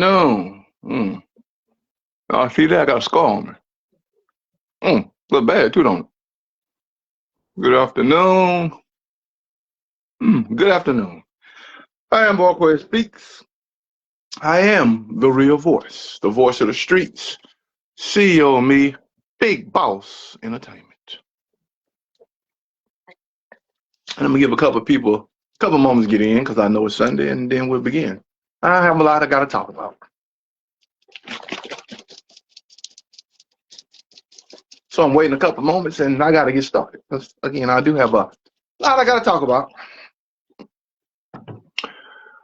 afternoon. I see that I got a scar on me. Look bad too, don't it? Good afternoon. Good afternoon. I am Walkway Speaks. I am the real voice, the voice of the streets. CEO of me, Big Boss Entertainment. And I'm gonna give a couple moments to get in because I know it's Sunday, and then we'll begin. I have a lot I gotta talk about. So I'm waiting a couple moments and I gotta get started. Because again, I do have a lot I gotta talk about.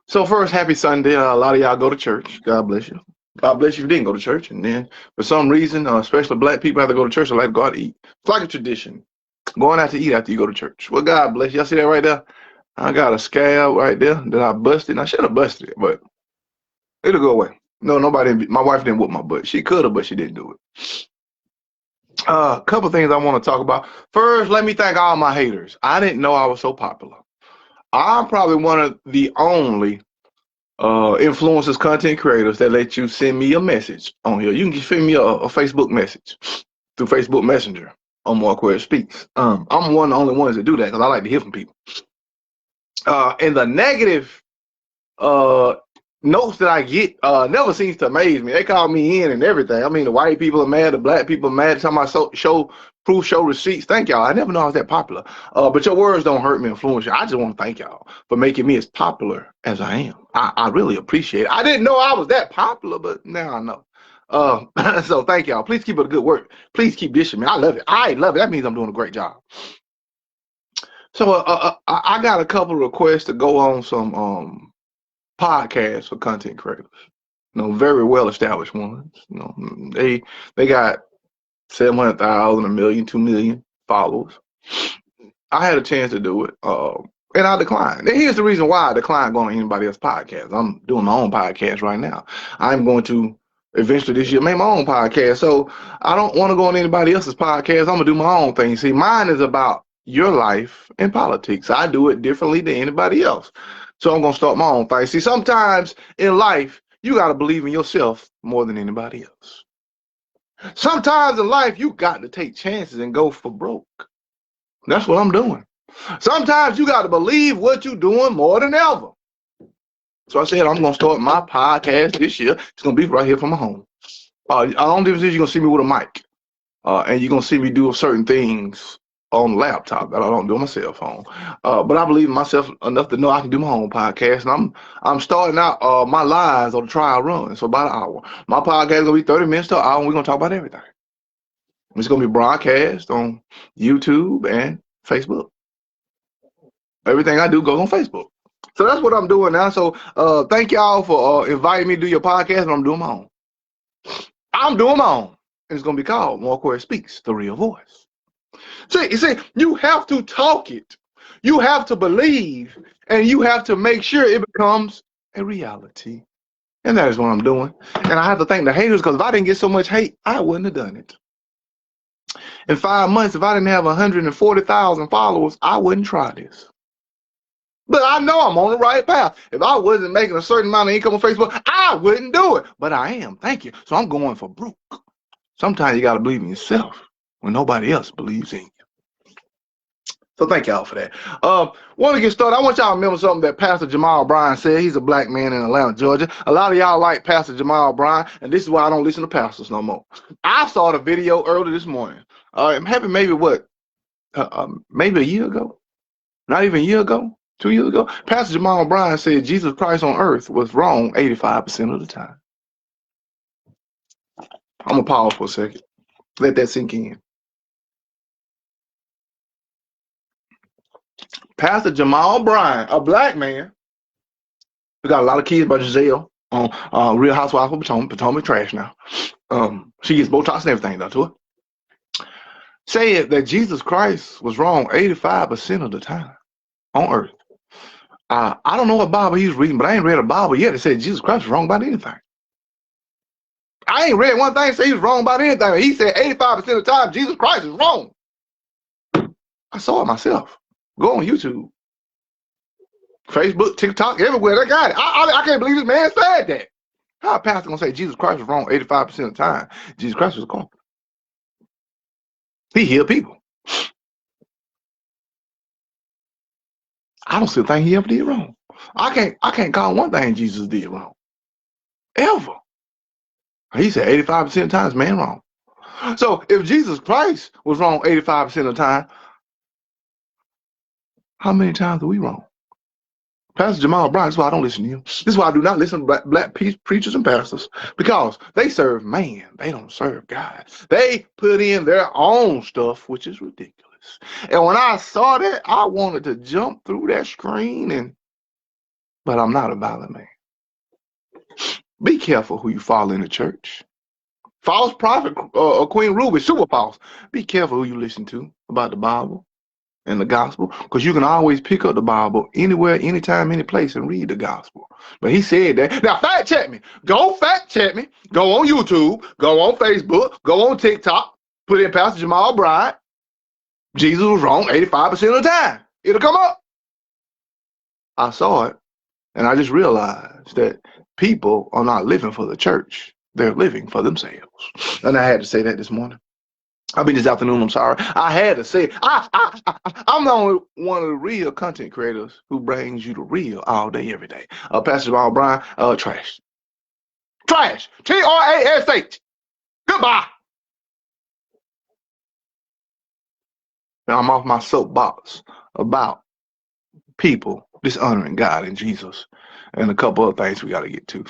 So first, happy Sunday. A lot of y'all go to church. God bless you. God bless you if you didn't go to church. And then for some reason, especially black people have to go to church, they like to go out to eat. It's like a tradition. Going out to eat after you go to church. Well, God bless you. Y'all see that right there? I got a scab right there that I busted. And I should have busted it, but it'll go away. No, my wife didn't whoop my butt. She could have, but she didn't do it. A couple things I want to talk about. First, let me thank all my haters. I didn't know I was so popular. I'm probably one of the only influencers, content creators that let you send me a message on here. You can just send me a Facebook message through Facebook Messenger on Walkway Speaks. I'm one of the only ones that do that because I like to hear from people. And the negative notes that I get never seems to amaze me. They call me in and everything. I mean, the white people are mad, the black people are mad. Time I show receipts. Thank y'all. I never know I was that popular. But your words don't hurt me, influence you. I just want to thank y'all for making me as popular as I am. I really appreciate it. I didn't know I was that popular, but now I know. So thank y'all. Please keep up the good work. Please keep dishing me. I love it. I love it. That means I'm doing a great job. So I got a couple of requests to go on some podcasts for content creators. Very well established ones. They got 700,000, 1 million, 2 million followers. I had a chance to do it, and I declined. And here's the reason why I declined going on anybody else's podcast. I'm doing my own podcast right now. I'm going to eventually this year make my own podcast. So I don't want to go on anybody else's podcast. I'm gonna do my own thing. See, mine is about your life and politics. I do it differently than anybody else. So I'm gonna start my own thing. See, sometimes in life, you gotta believe in yourself more than anybody else. Sometimes in life, you got to take chances and go for broke. That's what I'm doing. Sometimes you got to believe what you're doing more than ever. So I said, I'm going to start my podcast this year. It's going to be right here from my home. The only difference is you're going to see me with a mic. And you're going to see me do certain things on the laptop that I don't do on my cell phone. But I believe in myself enough to know I can do my own podcast. And I'm starting out my lives on the trial run. So about an hour. My podcast is going to be 30 minutes to an hour, and we're going to talk about everything. It's going to be broadcast on YouTube and Facebook. Everything I do goes on Facebook. So that's what I'm doing now. So thank y'all for inviting me to do your podcast, and I'm doing my own. I'm doing my own. And it's going to be called Walkway Speaks, the real voice. See, you have to talk it. You have to believe, and you have to make sure it becomes a reality. And that is what I'm doing. And I have to thank the haters, because if I didn't get so much hate, I wouldn't have done it. In 5 months, if I didn't have 140,000 followers, I wouldn't try this. But I know I'm on the right path. If I wasn't making a certain amount of income on Facebook, I wouldn't do it. But I am. Thank you. So I'm going for broke. Sometimes you got to believe in yourself when nobody else believes in you. So thank y'all for that. Want to get started. I want y'all to remember something that Pastor Jamal Bryant said. He's a black man in Atlanta, Georgia. A lot of y'all like Pastor Jamal Bryant, and this is why I don't listen to pastors no more. I saw the video early this morning. Maybe maybe a year ago? Not even a year ago? 2 years ago? Pastor Jamal Bryant said Jesus Christ on earth was wrong 85% of the time. I'm going to pause for a second. Let that sink in. Pastor Jamal Bryant, a black man, who got a lot of kids by Giselle on Real Housewives of Potomac trash now. She gets Botox and everything done to her. Said that Jesus Christ was wrong 85% of the time on earth. I don't know what Bible he's reading, but I ain't read a Bible yet that said Jesus Christ was wrong about anything. I ain't read one thing that said he was wrong about anything. He said 85% of the time Jesus Christ is wrong. I saw it myself. Go on YouTube, Facebook, TikTok, everywhere. They got it. I can't believe this man said that. How a pastor gonna say Jesus Christ was wrong 85% of the time? Jesus Christ was a carpenter. He healed people. I don't still think he ever did wrong. I can't call one thing Jesus did wrong. Ever. He said 85% of the time is man wrong. So if Jesus Christ was wrong 85% of the time, how many times are we wrong? Pastor Jamal Bryant, that's why I don't listen to him. This is why I do not listen to black preachers and pastors, because they serve man. They don't serve God. They put in their own stuff, which is ridiculous. And when I saw that, I wanted to jump through that screen, but I'm not a violent man. Be careful who you follow in the church. False prophet, Queen Ruby, super false. Be careful who you listen to about the Bible and the gospel, because you can always pick up the Bible anywhere, anytime, any place and read the gospel. But he said that. Now fact check me. Go fact check me. Go on YouTube. Go on Facebook. Go on TikTok. Put in Pastor Jamal Bryant. Jesus was wrong 85% of the time. It'll come up. I saw it, and I just realized that people are not living for the church. They're living for themselves. And I had to say that this morning. I mean, this afternoon, I'm sorry. I had to say it. I'm the only one of the real content creators who brings you the real all day, every day. Pastor Jamal Bryant, trash. Trash. Trash. Goodbye. Now I'm off my soapbox about people dishonoring God and Jesus and a couple of things we got to get to.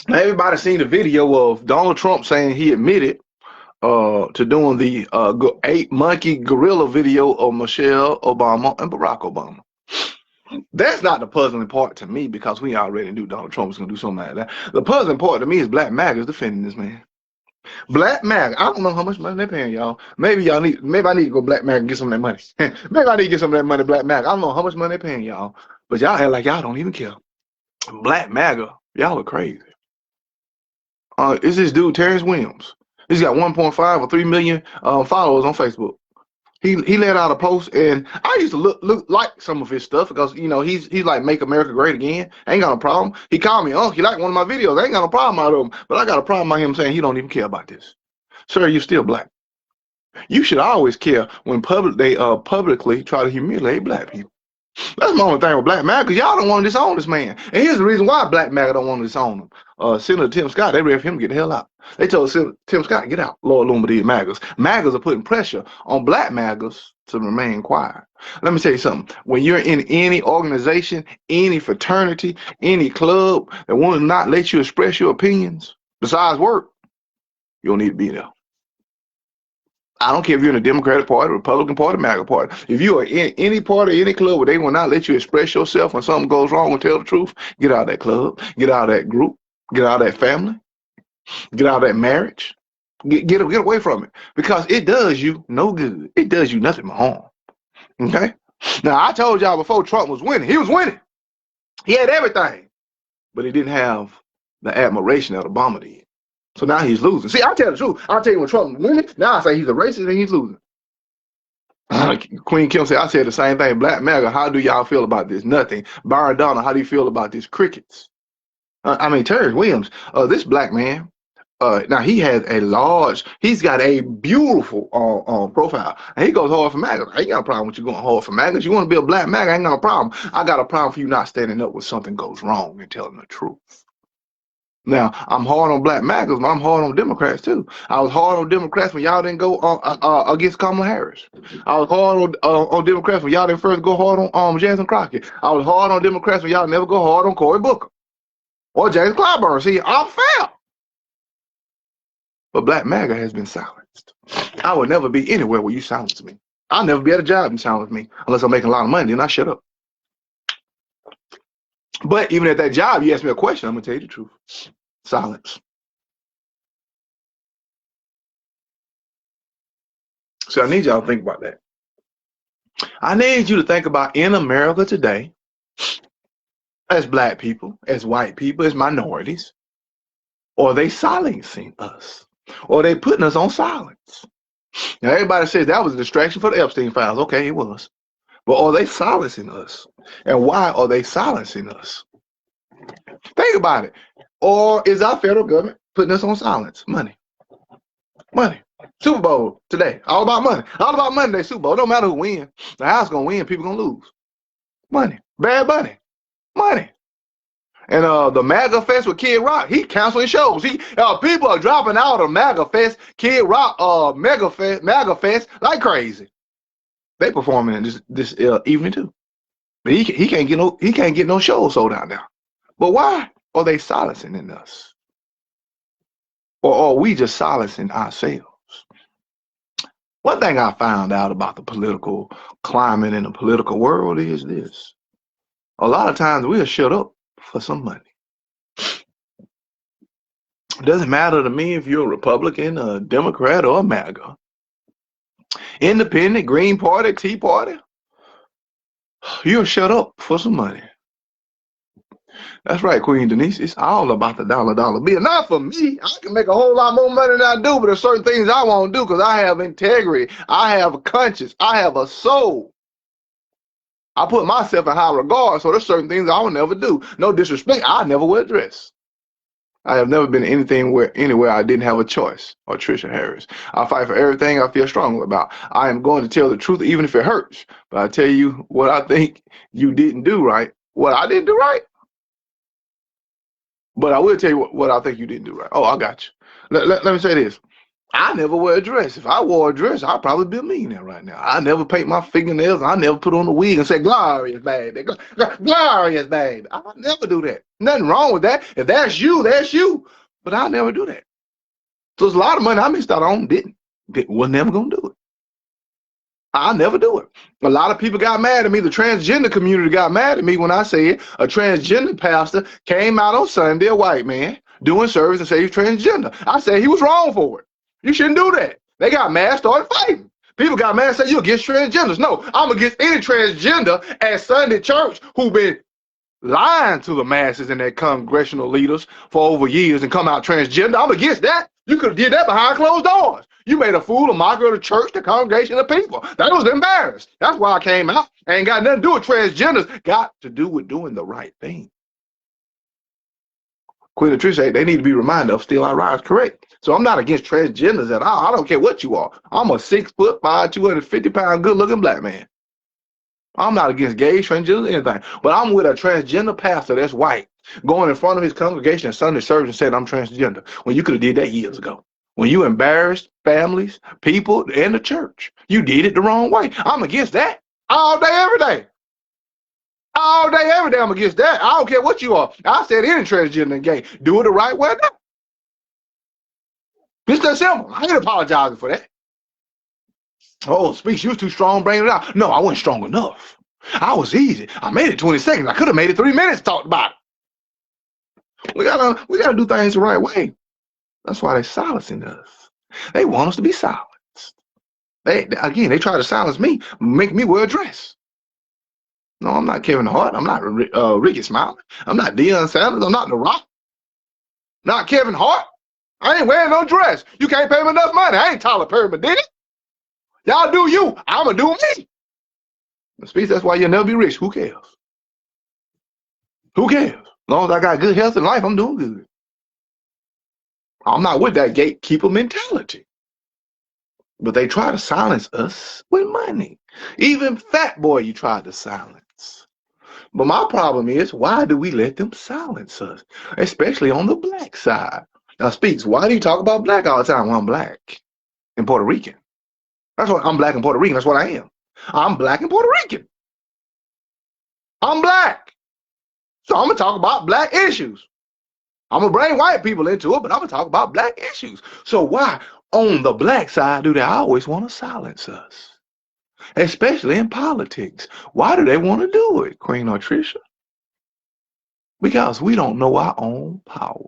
Now, everybody seen the video of Donald Trump saying he admitted to doing the 8-monkey gorilla video of Michelle Obama and Barack Obama. That's not the puzzling part to me, because we already knew Donald Trump was going to do something like that. The puzzling part to me is Black MAGA is defending this man. Black MAGA, I don't know how much money they're paying y'all. Maybe I need to go Black MAGA and get some of that money. Maybe I need to get some of that money, Black MAGA. I don't know how much money they're paying y'all, but y'all act like y'all don't even care. Black MAGA, y'all are crazy. It's this dude, Terrence Williams. He's got 1.5 or 3 million followers on Facebook. He let out a post, and I used to look like some of his stuff, because he's like Make America Great Again. I ain't got no problem. He called me he liked one of my videos. I ain't got no problem out of him, but I got a problem about him saying he don't even care about this. Sir, you're still black. You should always care when they publicly try to humiliate black people. That's my only thing with Black MAGA, because y'all don't want to disown this man. And here's the reason why Black MAGA don't want to disown him. Senator Tim Scott, they ready for him to get the hell out. They told Tim Scott, get out. Lord Lumberty MAGAs. MAGAs are putting pressure on Black MAGAs to remain quiet. Let me tell you something. When you're in any organization, any fraternity, any club that will not let you express your opinions besides work, you don't need to be there. I don't care if you're in the Democratic Party, Republican Party, MAGA Party. If you are in any party, any club where they will not let you express yourself when something goes wrong and tell the truth, get out of that club, get out of that group, get out of that family, get out of that marriage, get away from it, because it does you no good. It does you nothing but harm. Okay? Now, I told y'all before Trump was winning. He was winning. He had everything, but he didn't have the admiration that Obama did. So now he's losing. See, I tell the truth. I'll tell you when Trump was winning, now I say he's a racist and he's losing. Queen Kim said, I said the same thing. Black MAGA, how do y'all feel about this? Nothing. Byron Donald, how do you feel about this? Crickets. Terrence Williams, this black man, now he's got a beautiful profile. And he goes hard for MAGA. I ain't got a problem with you going hard for MAGA. You want to be a black MAGA, I ain't got a problem. I got a problem for you not standing up when something goes wrong and telling the truth. Now, I'm hard on Black MAGAs, but I'm hard on Democrats too. I was hard on Democrats when y'all didn't go against Kamala Harris. I was hard on Democrats when y'all didn't first go hard on Jasmine Crockett. I was hard on Democrats when y'all never go hard on Cory Booker or James Clyburn. See, I'm fair. But Black MAGA has been silenced. I would never be anywhere where you silence me. I'll never be at a job and silence me unless I'm making a lot of money, then I shut up. But even at that job, you ask me a question, I'm going to tell you the truth. Silence. So I need y'all to think about that. I need you to think about in America today, as black people, as white people, as minorities, are they silencing us? Or are they putting us on silence? Now, everybody says that was a distraction for the Epstein files. Okay, it was. But are they silencing us? And why are they silencing us? Think about it. Or is our federal government putting us on silence? Money. Money. Super Bowl today. All about money. All about money today, Super Bowl. Don't matter who wins. The house gonna win, people gonna lose. Money. Bad money. Money. And the MAGA Fest with Kid Rock, he canceling shows. People are dropping out of MAGA Fest, Kid Rock, MAGA Fest like crazy. They performing this evening too. But he can't get no shows sold out now. But why are they silencing in us? Or are we just silencing ourselves? One thing I found out about the political climate in the political world is this. A lot of times we'll shut up for some money. It doesn't matter to me if you're a Republican, a Democrat, or a MAGA. Independent, Green Party, Tea Party. You'll shut up for some money. That's right, Queen Denise. It's all about the dollar bill. Not for me. I can make a whole lot more money than I do, but there's certain things I won't do because I have integrity. I have a conscience. I have a soul. I put myself in high regard, so there's certain things I will never do. No disrespect, I never wear a dress. I have never been anywhere I didn't have a choice. Or Trisha Harris. I fight for everything I feel strongly about. I am going to tell the truth even if it hurts. But I tell you what I think you didn't do right. What I didn't do right. But I will tell you what I think you didn't do right. Oh, I got you. Let me say this. I never wear a dress. If I wore a dress, I'd probably be a millionaire right now. I never paint my fingernails. I never put on a wig and say, glorious, baby. Glorious, baby. I never do that. Nothing wrong with that. If that's you, that's you. But I never do that. So there's a lot of money I missed out on. Was never going to do it. I never do it. A lot of people got mad at me. The transgender community got mad at me when I said a transgender pastor came out on Sunday, a white man, doing service and said he's transgender. I said he was wrong for it. You shouldn't do that. They got mad, started fighting. People got mad and said, you're against transgenders. No, I'm against any transgender at Sunday church who been lying to the masses and their congressional leaders for over years and come out transgender. I'm against that. You could have did that behind closed doors. You made a fool, a mockery of the church, the congregation of people. That was embarrassed. That's why I came out. Ain't got nothing to do with transgenders. Got to do with doing the right thing. Queen Latricia, they need to be reminded of Still I Rise, correct? So I'm not against transgenders at all. I don't care what you are. I'm a 6'5", 250-pound, good-looking black man. I'm not against gays, transgenders, anything. But I'm with a transgender pastor that's white, going in front of his congregation at Sunday service and saying I'm transgender, when you could have did that years ago. When you embarrassed families, people, and the church. You did it the wrong way. I'm against that. All day, every day. All day, every day, I'm against that. I don't care what you are. I said any transgender and gay. Do it the right way now. It's that simple. I ain't apologizing for that. Oh, Speaks, you was too strong bringing it out. No, I wasn't strong enough. I was easy. I made it 20 seconds. I could have made it 3 minutes, talked about it. We gotta do things the right way. That's why they're silencing us. They want us to be silenced. They try to silence me, make me wear a dress. No, I'm not Kevin Hart. I'm not Ricky Smiley. I'm not Deion Sanders. I'm not The Rock. Not Kevin Hart. I ain't wearing no dress. You can't pay me enough money. I ain't Tyler Perry, but did it? Y'all do you. I'ma do me. Speaks, that's why you'll never be rich. Who cares? Who cares? As long as I got good health and life, I'm doing good. I'm not with that gatekeeper mentality. But they try to silence us with money. Even Fat Boy you tried to silence. But my problem is, why do we let them silence us? Especially on the black side. Now, Speaks, why do you talk about black all the time? Well, I'm black and Puerto Rican. That's what I'm black and Puerto Rican. That's what I am. I'm black and Puerto Rican. I'm black. So I'm going to talk about black issues. I'm going to bring white people into it, but I'm going to talk about black issues. So why, on the black side, do they always want to silence us? Especially in politics. Why do they want to do it, Queen Latricia? Because we don't know our own power.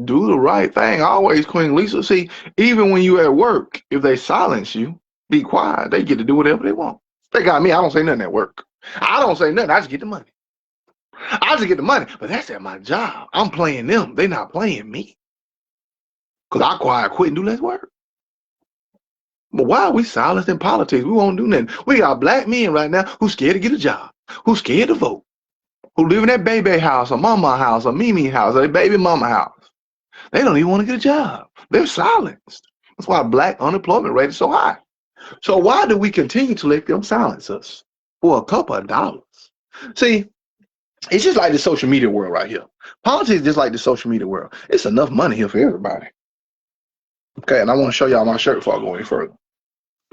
Do the right thing always, Queen Lisa. See, even when you at work, if they silence you, be quiet. They get to do whatever they want. They got me. I don't say nothing at work. I don't say nothing. I just get the money. I just get the money. But that's at my job. I'm playing them. They not playing me. Because I quiet, quit, and do less work. But why are we silenced in politics? We won't do nothing. We got black men right now who's scared to get a job, who's scared to vote. who live in that baby house or mama house or Mimi house or baby mama house. They don't even want to get a job. They're silenced. That's why black unemployment rate is so high. So why do we continue to let them silence us for a couple of dollars? See, it's just like the social media world right here. Politics is just like the social media world. It's enough money here for everybody. Okay, and I want to show y'all my shirt before I go any further.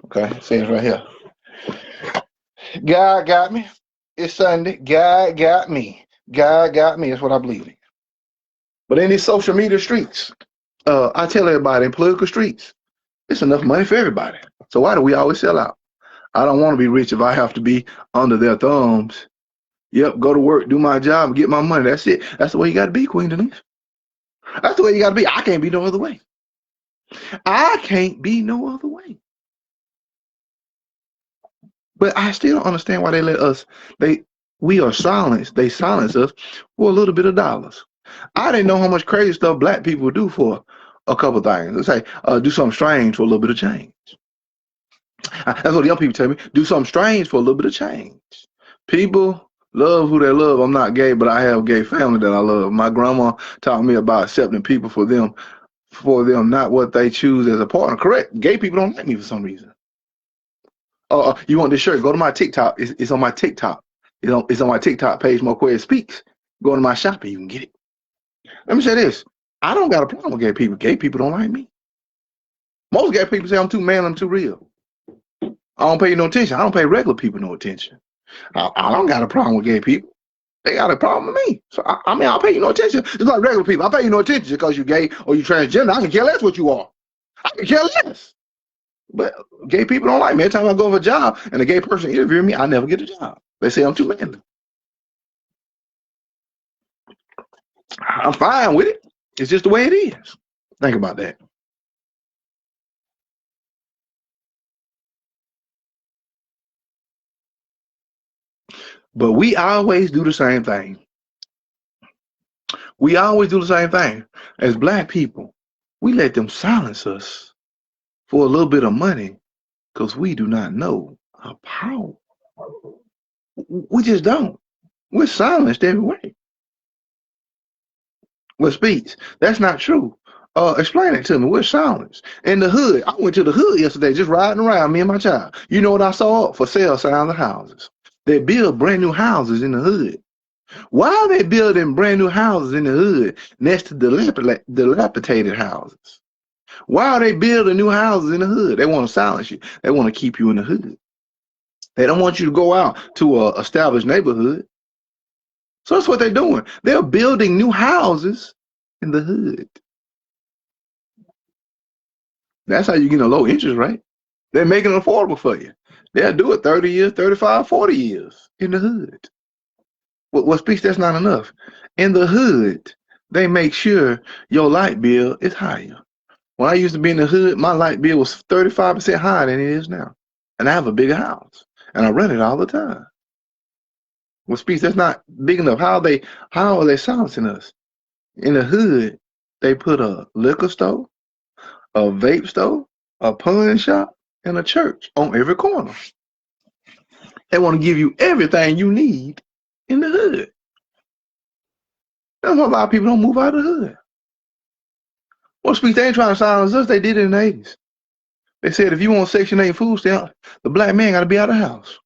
Okay, see it right here. God got me. It's Sunday. God got me. God got me. That's what I believe in. But in these social media streets, I tell everybody in political streets, it's enough money for everybody. So why do we always sell out? I don't want to be rich if I have to be under their thumbs. Yep, go to work, do my job, get my money. That's it. That's the way you got to be, Queen Denise. That's the way you got to be. I can't be no other way. I can't be no other way. But I still don't understand why they let us, we are silenced. They silence us for a little bit of dollars. I didn't know how much crazy stuff black people do for a couple things. Let's say, do something strange for a little bit of change. That's what young people tell me. Do something strange for a little bit of change. People love who they love. I'm not gay, but I have a gay family that I love. My grandma taught me about accepting people for them, not what they choose as a partner. Correct. Gay people don't like me for some reason. You want this shirt? Go to my TikTok. It's on my TikTok. It's on my TikTok page, Moquez Speaks. Go to my shop and you can get it. Let me say this. I don't got a problem with gay people. Gay people don't like me. Most gay people say I'm too man, I'm too real. I don't pay you no attention. I don't pay regular people no attention. I don't got a problem with gay people. They got a problem with me. So, I mean, I'll pay you no attention. It's like regular people. I'll pay you no attention because you're gay or you're transgender. I can care less what you are. I can care less. But gay people don't like me. Every time I go for a job and a gay person interviews me, I never get a job. They say I'm too manly. I'm fine with it. It's just the way it is. Think about that. But we always do the same thing. We always do the same thing. As black people, we let them silence us for a little bit of money because we do not know our power. We just don't. We're silenced every way. With speech. That's not true. Explain it to me. We're silenced. In the hood, I went to the hood yesterday just riding around, me and my child. You know what I saw? For sale signs of houses. They build brand new houses in the hood. Why are they building brand new houses in the hood next to dilapidated houses? Why are they building new houses in the hood? They want to silence you. They want to keep you in the hood. They don't want you to go out to an established neighborhood. So that's what they're doing. They're building new houses in the hood. That's how you get a low interest rate. They're making it affordable for you. They'll do it 30 years, 35, 40 years in the hood. What speaks, that's not enough. In the hood, they make sure your light bill is higher. When I used to be in the hood, my light bill was 35% higher than it is now. And I have a bigger house. And I rent it all the time. What speaks, that's not big enough. How are they silencing us? In the hood, they put a liquor store, a vape store, a pawn shop, and a church on every corner. They want to give you everything you need in the hood. That's why a lot of people don't move out of the hood. Well, speak, they ain't trying to silence us. They did it in the 80s. They said if you want Section 8 food stamp, the black man got to be out of the house.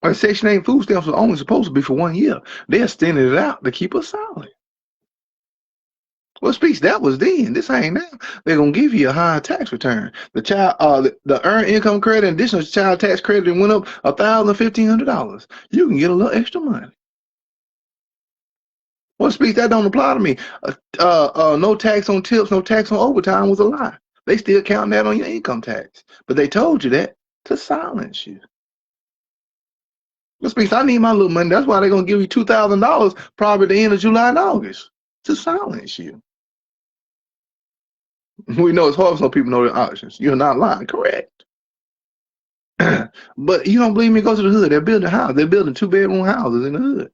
Well, Section 8 food stamps are only supposed to be for 1 year. They're extending it out to keep us silent. Well, speaks, that was then. This ain't now. They're gonna give you a higher tax return. The child, the earned income credit, and additional child tax credit went up $1,000, $1,500. You can get a little extra money. Well, speaks, that don't apply to me. No tax on tips, no tax on overtime was a lie. They still counting that on your income tax, but they told you that to silence you. Well, speaks, I need my little money. That's why they're gonna give you $2,000 probably at the end of July and August to silence you. We know it's hard for some people to know their options. You're not lying, correct. But you don't believe me, go to the hood. They're building a house. They're building 2-bedroom houses in the hood.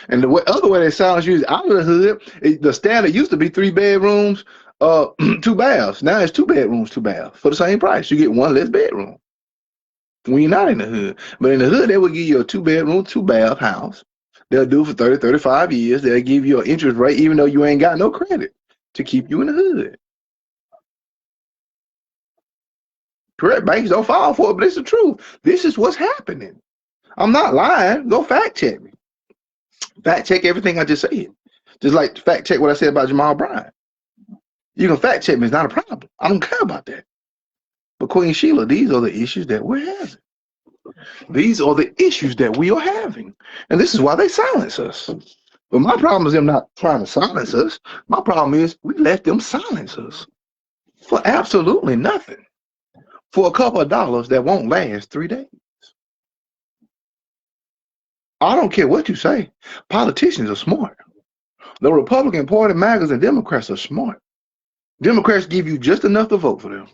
And the other way they silence you is out of the hood. The standard used to be 3 bedrooms, 2 baths. Now it's 2 bedrooms, 2 baths for the same price. You get 1 less bedroom. when you're not in the hood. But in the hood, they will give you a 2-bedroom, 2-bath house. They'll do it for 30, 35 years. They'll give you an interest rate even though you ain't got no credit to keep you in the hood. Correct, banks don't fall for it, but it's the truth. This is what's happening. I'm not lying. Go fact check me. Fact check everything I just said. Just like fact check what I said about Jamal Bryant. You can fact check me. It's not a problem. I don't care about that. But Queen Sheila, these are the issues that we're having. These are the issues that we are having. And this is why they silence us. But my problem is them not trying to silence us. My problem is we let them silence us for absolutely nothing. For a couple of dollars that won't last 3 days. I don't care what you say. Politicians are smart. The Republican Party, MAGAs, and Democrats are smart. Democrats give you just enough to vote for them.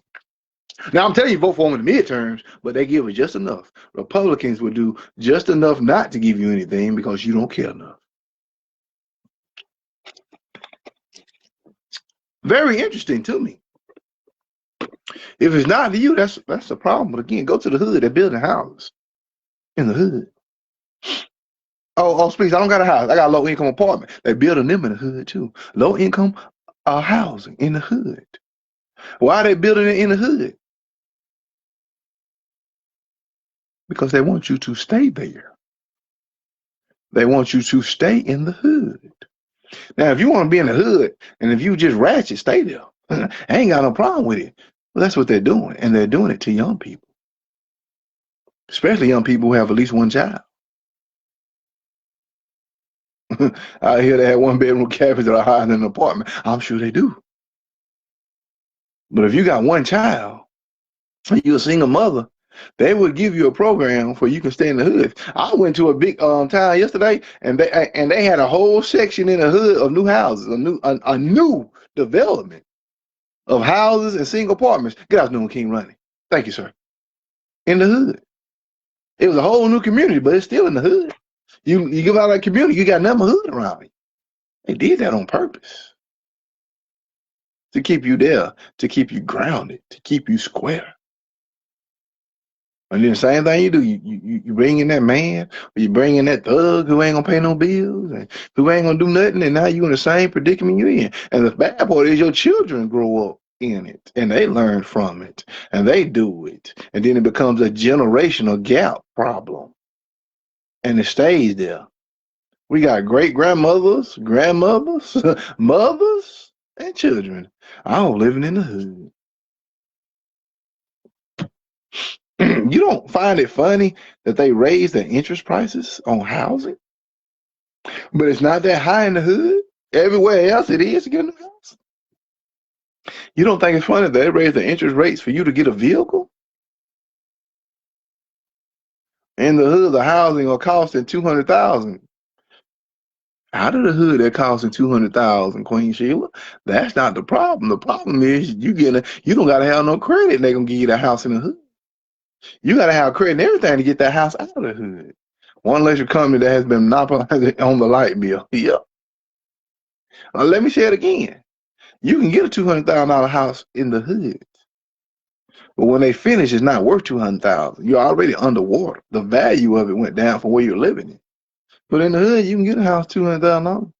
Now, I'm telling you, vote for them in the midterms, but they give it just enough. Republicans will do just enough not to give you anything because you don't care enough. Very interesting to me. If it's not to you, that's the problem. But again, go to the hood. They're building houses in the hood. Oh, please, I don't got a house. I got a low-income apartment. They're building them in the hood, too. Low-income housing in the hood. Why are they building it in the hood? Because they want you to stay there. They want you to stay in the hood. Now, if you want to be in the hood, and if you just ratchet, stay there. I ain't got no problem with it. Well, that's what they're doing, and they're doing it to young people. Especially young people who have at least one child. I hear they have 1-bedroom cabins that are higher than an apartment. I'm sure they do. But if you got one child, you're a single mother, they would give you a program where you can stay in the hood. I went to a big town yesterday, and they had a whole section in the hood of new houses, a new development of houses and single apartments. Good afternoon, King Ronnie. Thank you, sir. In the hood. It was a whole new community, but it's still in the hood. You give out that community, you got nothing hood around you. They did that on purpose. To keep you there, to keep you grounded, to keep you square. And then the same thing you do, you bring in that man, or you bring in that thug who ain't gonna pay no bills and who ain't gonna do nothing, and now you in the same predicament you're in. And the bad part is your children grow up in it, and they learn from it, and they do it, and then it becomes a generational gap problem, and it stays there. We got great grandmothers, grandmothers, mothers, and children all living in the hood. You don't find it funny that they raise the interest prices on housing, but it's not that high in the hood? Everywhere else it is to get a new house. You don't think it's funny that they raise the interest rates for you to get a vehicle? In the hood, the housing are costing $200,000. Out of the hood, they're costing $200,000, Queen Sheila. That's not the problem. The problem is you don't gotta have no credit, and they're gonna give you the house in the hood. You gotta have credit and everything to get that house out of the hood. One electric company that has been monopolizing on the light bill. Yep. Let me say it again. You can get a $200,000 house in the hood, but when they finish, it's not worth $200,000. You're already underwater. The value of it went down from where you're living in. But in the hood, you can get a house $200,000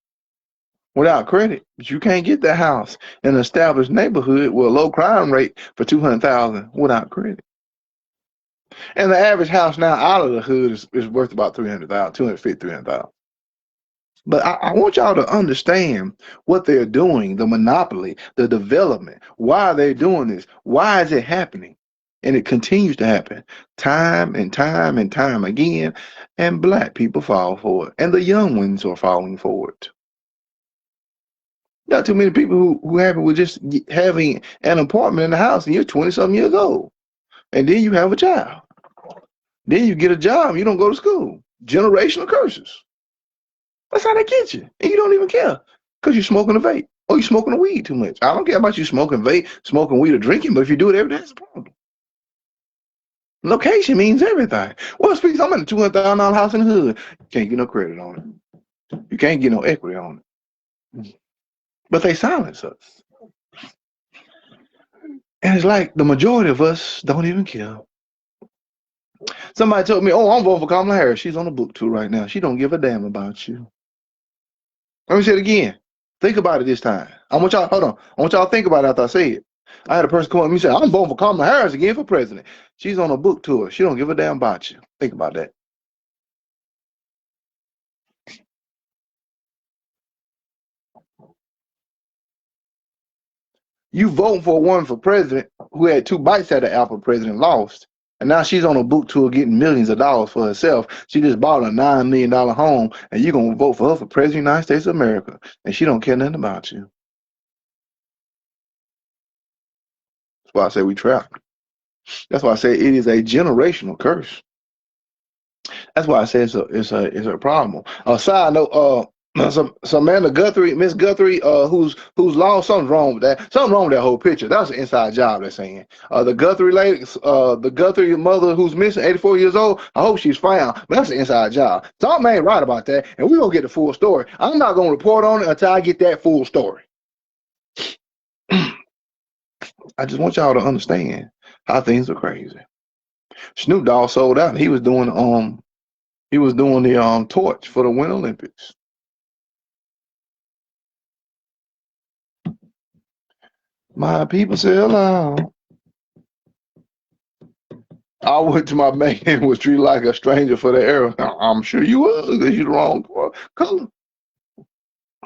without credit. But you can't get that house in an established neighborhood with a low crime rate for $200,000 without credit. And the average house now out of the hood is worth about $300,000, $250,000, $300,000. But I want y'all to understand what they're doing, the monopoly, the development, why they're doing this, why is it happening? And it continues to happen time and time and time again, and black people fall for it, and the young ones are falling for it. Not too many people who happy with just having an apartment in the house, and you're 20-something years old, and then you have a child. Then you get a job, you don't go to school. Generational curses. That's how they get you. And you don't even care because you're smoking a vape or you're smoking a weed too much. I don't care about you smoking vape, smoking weed, or drinking, but if you do it every day, that's a problem. Location means everything. Well, speaks, I'm in a $200,000 house in the hood. You can't get no credit on it. You can't get no equity on it. But they silence us. And it's like the majority of us don't even care. Somebody told me, oh, I'm voting for Kamala Harris. She's on the book tour right now. She don't give a damn about you. Let me say it again. Think about it this time. I want y'all, hold on. I want y'all to think about it after I say it. I had a person come up to me and say, I'm voting for Kamala Harris again for president. She's on a book tour. She don't give a damn about you. Think about that. You voting for a woman for president who had 2 bites at the apple, president lost. And now she's on a book tour getting millions of dollars for herself. She just bought a $9 million home, and you're going to vote for her for president of the United States of America. And she don't care nothing about you. That's why I say we trapped. That's why I say it is a generational curse. That's why I say it's a problem. Side note, Samantha Guthrie, Miss Guthrie, who's lost, something's wrong with that. Something wrong with that whole picture. That was an inside job, they're saying. The Guthrie lady, the Guthrie mother who's missing, 84 years old, I hope she's found. But that's an inside job. Something ain't right about that, and we're gonna get the full story. I'm not gonna report on it until I get that full story. I just want y'all to understand how things are crazy. Snoop Dogg sold out. He was doing the torch for the Winter Olympics. My people say hello. I went to my man and was treated like a stranger for the era. I'm sure you was, because you're the wrong color.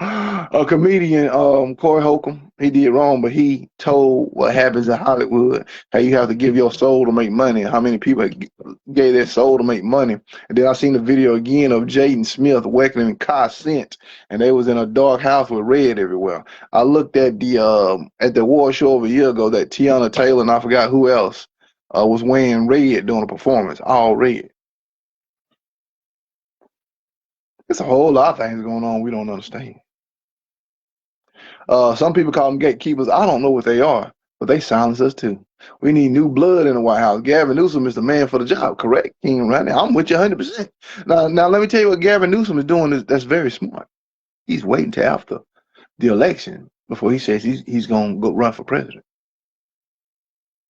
A comedian, Corey Holcomb, he did wrong, but he told what happens in Hollywood, how you have to give your soul to make money, how many people gave their soul to make money. And then I seen the video again of Jaden Smith, Weckler, and Kai Sent, and they was in a dark house with red everywhere. I looked at the award show over a year ago that Tiana Taylor and I forgot who else was wearing red doing a performance, all red. There's a whole lot of things going on we don't understand. Some people call them gatekeepers. I don't know what they are, but they silence us too. We need new blood in the White House. Gavin Newsom is the man for the job, correct? King, right now, I'm with you 100%. Now, let me tell you what Gavin Newsom is doing. That's very smart. He's waiting till after the election before he says he's going to go run for president.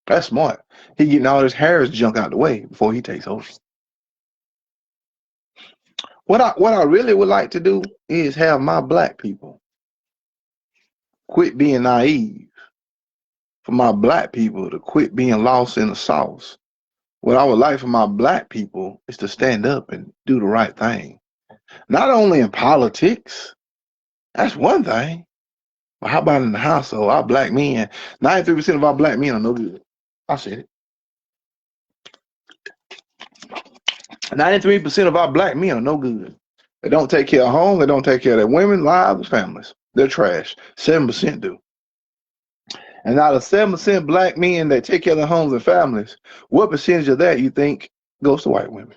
That's smart. He getting all this Harris junk out the way before he takes over. What I really would like to do is have my black people quit being naive, for my black people to quit being lost in the sauce. What I would like for my black people is to stand up and do the right thing. Not only in politics, that's one thing, but how about in the household? Our black men, 93% of our black men are no good. I said it. 93% of our black men are no good. They don't take care of home. They don't take care of their women, lives, families. They're trash. 7% do. And out of 7% black men that take care of their homes and families, what percentage of that you think goes to white women?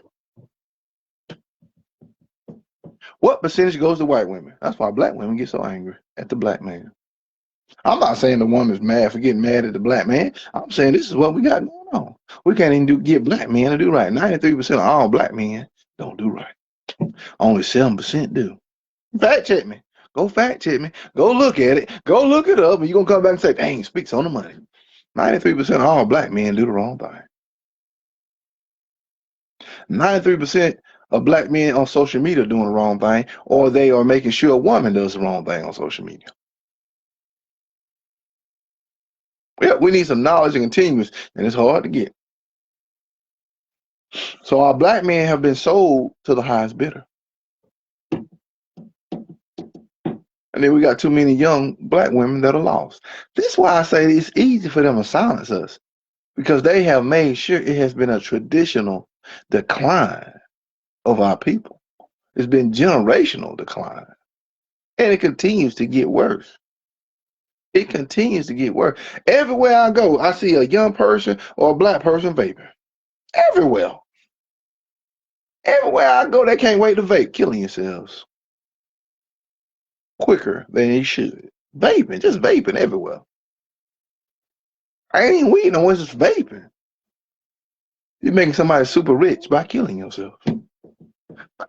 What percentage goes to white women? That's why black women get so angry at the black man. I'm not saying the woman's mad for getting mad at the black man. I'm saying this is what we got going on. We can't even get black men to do right. 93% of all black men don't do right. Only 7% do. Fact check me. Go fact check me. Go look at it. Go look it up, and you're going to come back and say, dang, speaks on the money. 93% of all black men do the wrong thing. 93% of black men on social media doing the wrong thing, or they are making sure a woman does the wrong thing on social media. Yeah, we need some knowledge and continuous, and it's hard to get. So our black men have been sold to the highest bidder. And then we got too many young black women that are lost. This is why I say it's easy for them to silence us, because they have made sure it has been a traditional decline of our people. It's been generational decline. And it continues to get worse. It continues to get worse. Everywhere I go, I see a young person or a black person vaping. Everywhere. Everywhere I go, they can't wait to vape, killing yourselves quicker than they should. Vaping, just vaping everywhere. I ain't even weed no one, just vaping. You're making somebody super rich by killing yourself.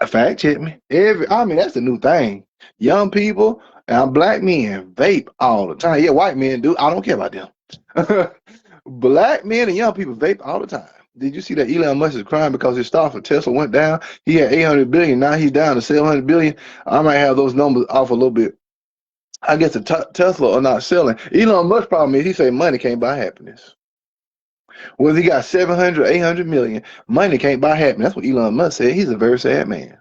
Fact check me. That's the new thing. Young people and black men vape all the time. Yeah, white men do. I don't care about them. Black men and young people vape all the time. Did you see that Elon Musk is crying because his stock of Tesla went down? He had 800 billion. Now he's down to 700 billion. I might have those numbers off a little bit. I guess the Tesla are not selling. Elon Musk's problem is he say money can't buy happiness. Well, he got 700, 800 million. Money can't buy happiness. That's what Elon Musk said. He's a very sad man.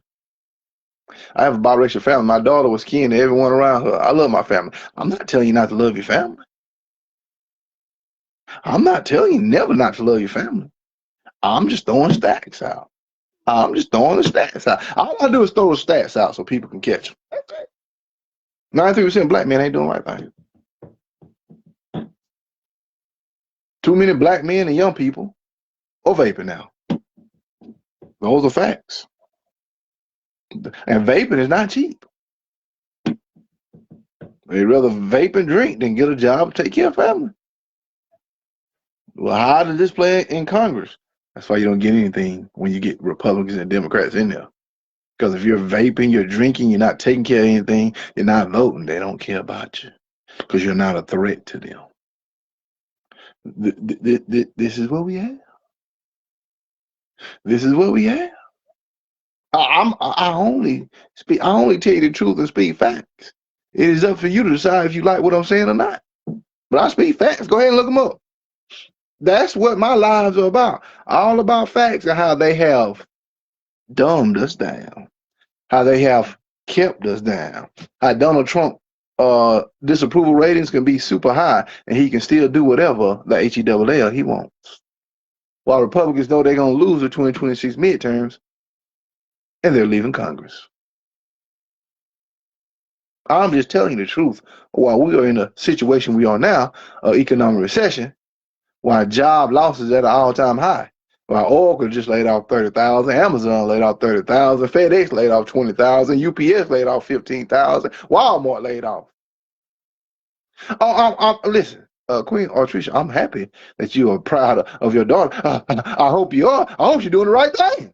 I have a biracial family. My daughter was kin to everyone around her. I love my family. I'm not telling you not to love your family. I'm not telling you never not to love your family. I'm just throwing stats out. I'm just throwing the stats out. All I do is throw the stats out so people can catch them. That's it. 93% black men ain't doing the right thing. Too many black men and young people are vaping now. Those are facts. And vaping is not cheap. They'd rather vape and drink than get a job and take care of family. Well, how does this play in Congress? That's why you don't get anything when you get Republicans and Democrats in there. Because if you're vaping, you're drinking, you're not taking care of anything, you're not voting, they don't care about you. Because you're not a threat to them. This is what we have. This is what we have. I only tell you the truth and speak facts. It is up for you to decide if you like what I'm saying or not. But I speak facts. Go ahead and look them up. That's what my lives are about. All about facts and how they have dumbed us down. How they have kept us down. How Donald Trump disapproval ratings can be super high and he can still do whatever the HELL he wants. While Republicans know they're going to lose the 2026 midterms and they're leaving Congress. I'm just telling you the truth. While we are in a situation we are now, economic recession, while job losses at an all-time high, while Oracle just laid off 30,000, Amazon laid off 30,000, FedEx laid off 20,000, UPS laid off 15,000, Walmart laid off. Listen, Queen Artricia, I'm happy that you are proud of your daughter. I hope you are. I hope she's doing the right thing.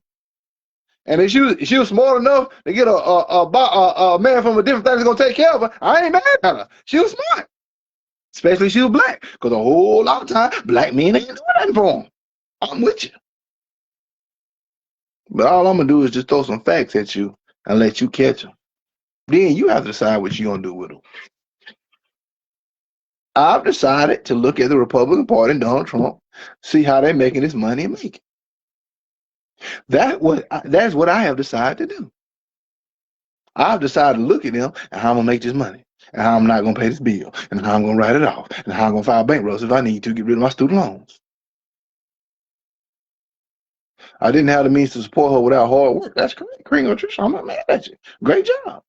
And if she was smart enough to get a man from a different thing that's gonna take care of her, I ain't mad at her. She was smart, especially if she was black, because a whole lot of time black men ain't doing nothing for them. I'm with you, but all I'm gonna do is just throw some facts at you and let you catch them. Then you have to decide what you're gonna do with them. I've decided to look at the Republican Party and Donald Trump, see how they're making this money and make it. That's what I have decided to do. I've decided to look at them and how I'm gonna make this money, and how I'm not gonna pay this bill, and how I'm gonna write it off, and how I'm gonna file bankruptcy if I need to get rid of my student loans. I didn't have the means to support her without hard work. That's correct, Queen Artricia. I'm not mad at you. Great job.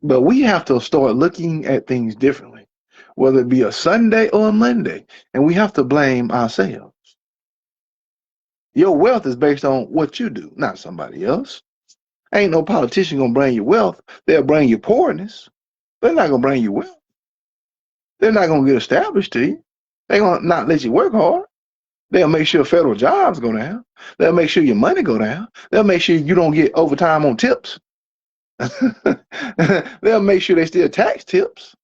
But we have to start looking at things differently, whether it be a Sunday or a Monday, and we have to blame ourselves. Your wealth is based on what you do, not somebody else. Ain't no politician gonna bring you wealth. They'll bring you poorness. They're not gonna bring you wealth. They're not gonna get established to you. They're gonna not let you work hard. They'll make sure federal jobs go down. They'll make sure your money go down. They'll make sure you don't get overtime on tips. They'll make sure they still tax tips.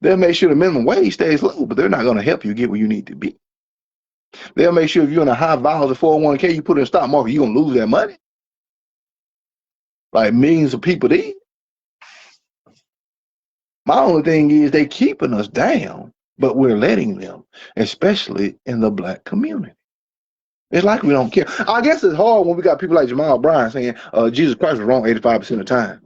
They'll make sure the minimum wage stays low, but they're not gonna help you get where you need to be. They'll make sure if you're in a high volatile 401k, you put in a stock market, you're gonna lose that money. Like millions of people did. My only thing is they keeping us down, but we're letting them, especially in the black community. It's like we don't care. I guess it's hard when we got people like Jamal Bryant saying Jesus Christ was wrong 85% of the time.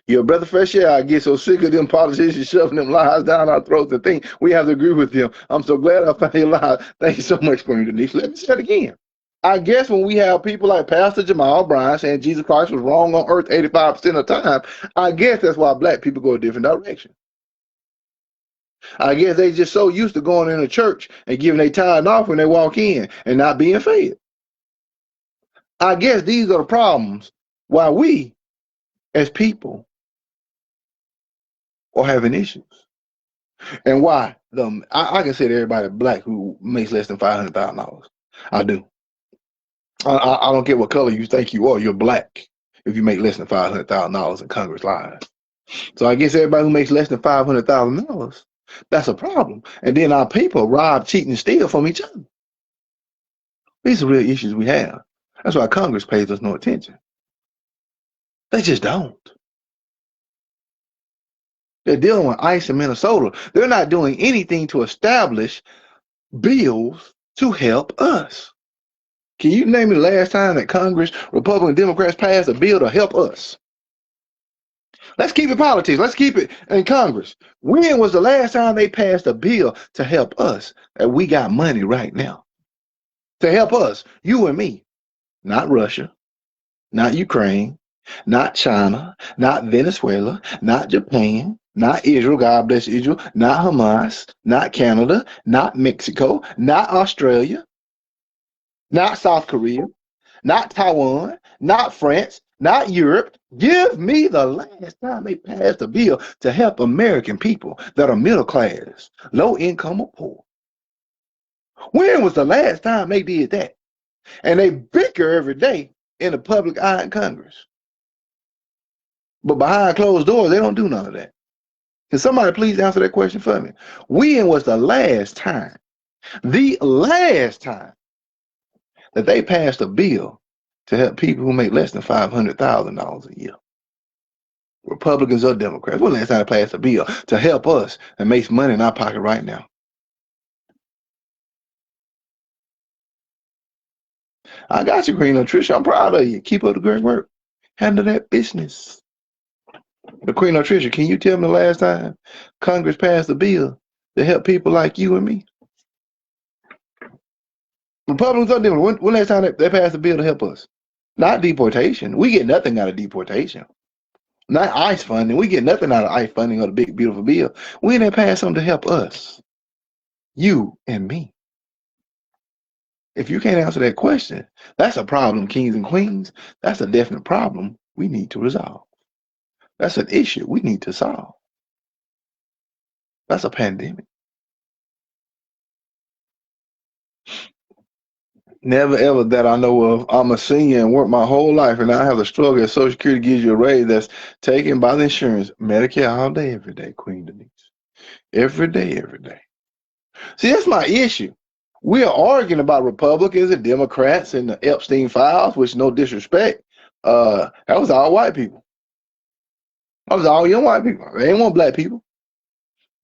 Your brother Fresh Air, I get so sick of them politicians shoving them lies down our throats and think we have to agree with them. I'm so glad I found your lies. Thank you so much for me, Denise. Let me say it again. I guess when we have people like Pastor Jamal Bryant saying Jesus Christ was wrong on earth 85% of the time, I guess that's why black people go a different direction. I guess they just so used to going in a church and giving their tithe off when they walk in and not being fed. I guess these are the problems why we, as people, are having issues. And why I can say to everybody black who makes less than $500,000. I do. I don't care what color you think you are, you're black if you make less than $500,000 in Congress lives. So I guess everybody who makes less than $500,000, that's a problem. And then our people rob, cheat, and steal from each other. These are real issues we have. That's why Congress pays us no attention. They just don't. They're dealing with ICE in Minnesota. They're not doing anything to establish bills to help us. Can you name me the last time that Congress, Republican, Democrats passed a bill to help us? Let's keep it politics. Let's keep it in Congress. When was the last time they passed a bill to help us? That we got money right now to help us, you and me, not Russia, not Ukraine, not China, not Venezuela, not Japan, not Israel, God bless Israel, not Hamas, not Canada, not Mexico, not Australia, not South Korea, not Taiwan, not France, not Europe. Give me the last time they passed a bill to help American people that are middle class, low income, or poor. When was the last time they did that? And they bicker every day in the public eye in Congress. But behind closed doors, they don't do none of that. Can somebody please answer that question for me? When was the last time that they passed a bill to help people who make less than $500,000 a year? Republicans or Democrats? When last time they passed a bill to help us and makes money in our pocket right now? I got you, Queen Tricia. I'm proud of you. Keep up the great work. Handle that business. But Queen Tricia, can you tell me the last time Congress passed a bill to help people like you and me? Republicans or Democrats? When last time they passed a bill to help us? Not deportation. We get nothing out of deportation. Not ICE funding. We get nothing out of ICE funding or the big beautiful bill. We didn't pass something to help us. You and me. If you can't answer that question, that's a problem, kings and queens. That's a definite problem we need to resolve. That's an issue we need to solve. That's a pandemic. Never ever that I know of. I'm a senior and work my whole life, and I have the struggle that Social Security gives you a raise that's taken by the insurance. Medicare all day, every day, Queen Denise. Every day, every day. See, that's my issue. We are arguing about Republicans and Democrats and the Epstein files, which, no disrespect, that was all white people. That was all young white people. They ain't want black people.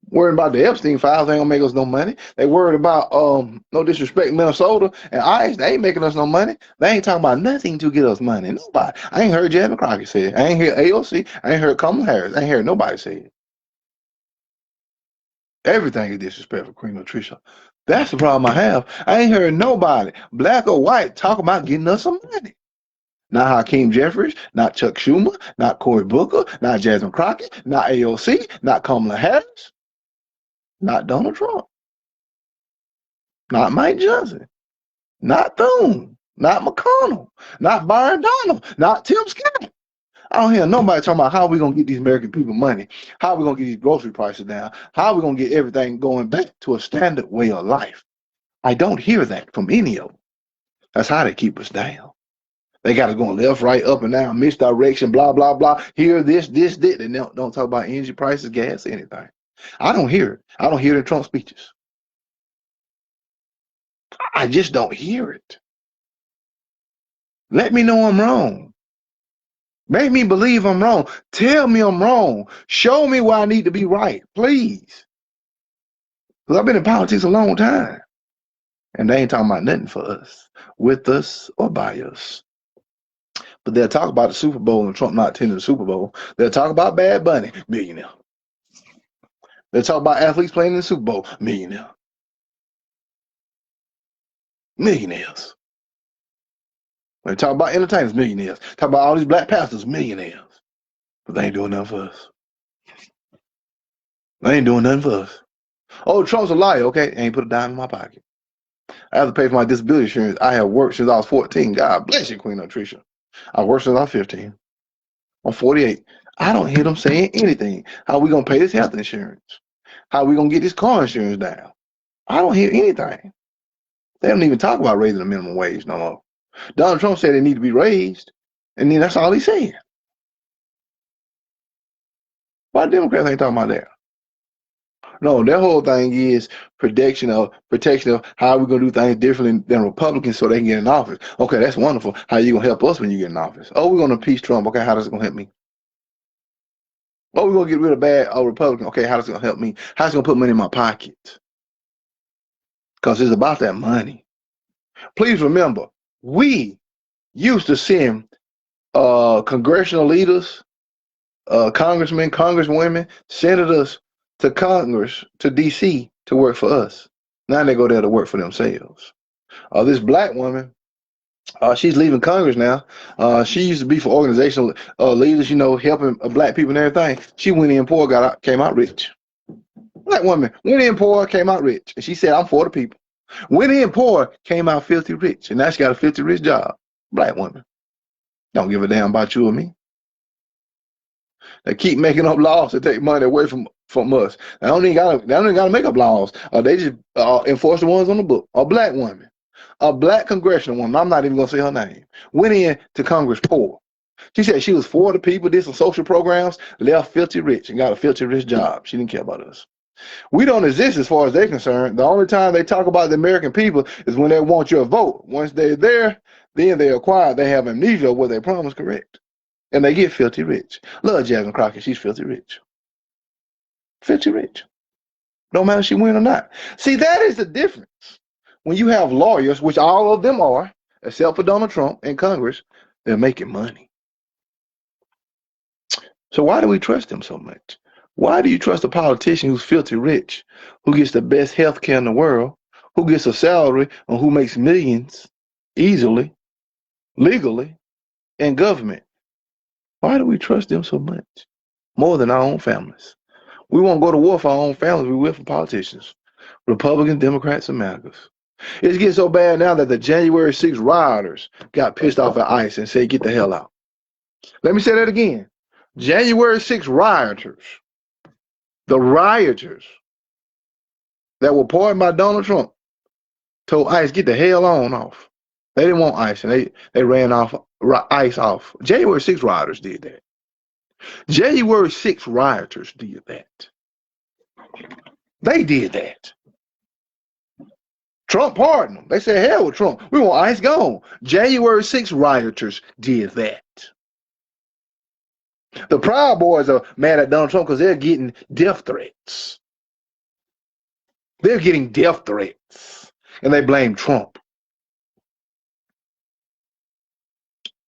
Worried about the Epstein files, they ain't gonna make us no money. They worried about, no disrespect, Minnesota and ICE, they ain't making us no money. They ain't talking about nothing to get us money. Nobody. I ain't heard Jasmine Crockett say it. I ain't heard AOC. I ain't heard Kamala Harris. I ain't heard nobody say it. Everything is disrespectful, Queen Latricia. That's the problem I have. I ain't heard nobody, black or white, talk about getting us some money. Not Hakeem Jeffries, not Chuck Schumer, not Cory Booker, not Jasmine Crockett, not AOC, not Kamala Harris, not Donald Trump, not Mike Johnson, not Thune, not McConnell, not Byron Donald, not Tim Scott. I don't hear nobody talking about how we going to get these American people money, how we going to get these grocery prices down, how we going to get everything going back to a standard way of life. I don't hear that from any of them. That's how they keep us down. They got us going left, right, up and down, misdirection, blah, blah, blah. Here, this. They don't talk about energy prices, gas, anything. I don't hear it. I don't hear it in Trump speeches. I just don't hear it. Let me know I'm wrong. Make me believe I'm wrong. Tell me I'm wrong. Show me where I need to be right, please. Because I've been in politics a long time. And they ain't talking about nothing for us, with us or by us. But they'll talk about the Super Bowl and Trump not attending the Super Bowl. They'll talk about Bad Bunny, millionaire. They'll talk about athletes playing in the Super Bowl, millionaire. Millionaires. They talk about entertainers, millionaires. Talk about all these black pastors, millionaires. But they ain't doing nothing for us. They ain't doing nothing for us. Oh, Trump's a liar. Okay, ain't put a dime in my pocket. I have to pay for my disability insurance. I have worked since I was 14. God bless you, Queen Latricia. I worked since I was 15. I'm 48. I don't hear them saying anything. How we gonna pay this health insurance? How we gonna get this car insurance down? I don't hear anything. They don't even talk about raising the minimum wage no more. Donald Trump said it need to be raised, and then that's all he said. Why Democrats ain't talking about that? No, their whole thing is protection of how we're gonna do things differently than Republicans so they can get in office. Okay, that's wonderful. How you gonna help us when you get in office? Oh, we're gonna impeach Trump. Okay, how does it gonna help me? Oh, we're gonna get rid of bad Republican. Okay, how does it gonna help me? How's it gonna put money in my pocket? Because it's about that money. Please remember, we used to send congressional leaders, congressmen, congresswomen, senators to Congress, to DC to work for us. Now they go there to work for themselves. This black woman, she's leaving Congress now. She used to be for organizational leaders, helping black people and everything. She went in poor, came out rich. Black woman went in poor, came out rich. And she said, I'm for the people. Went in poor, came out filthy rich. And now she got a filthy rich job. Black woman. Don't give a damn about you or me. They keep making up laws to take money away from us. They don't even gotta make up laws. They just enforce the ones on the book. A black woman, a black congressional woman, I'm not even gonna say her name, went in to Congress poor. She said she was for the people, did some social programs, left filthy rich and got a filthy rich job. She didn't care about us. We don't exist as far as they're concerned. The only time they talk about the American people is when they want your vote. Once they're there, then they're acquired. They have amnesia of what they promised correct. And they get filthy rich. Love Jasmine Crockett. She's filthy rich. Filthy rich. No matter if she win or not. See, that is the difference. When you have lawyers, which all of them are, except for Donald Trump in Congress, they're making money. So why do we trust them so much? Why do you trust a politician who's filthy rich, who gets the best health care in the world, who gets a salary, and who makes millions easily, legally, in government? Why do we trust them so much? More than our own families. We won't go to war for our own families. We will for politicians. Republicans, Democrats, and MAGAs. It's getting so bad now that the January 6th rioters got pissed off at ICE and said, get the hell out. Let me say that again. January 6th rioters, the rioters that were pardoned by Donald Trump, told ICE, get the hell on off. They didn't want ICE, and they ran ICE off. January 6th rioters did that. January 6th rioters did that. They did that. Trump pardoned them. They said, hell with Trump. We want ICE gone. January 6th rioters did that. The Proud Boys are mad at Donald Trump because they're getting death threats. They're getting death threats. And they blame Trump.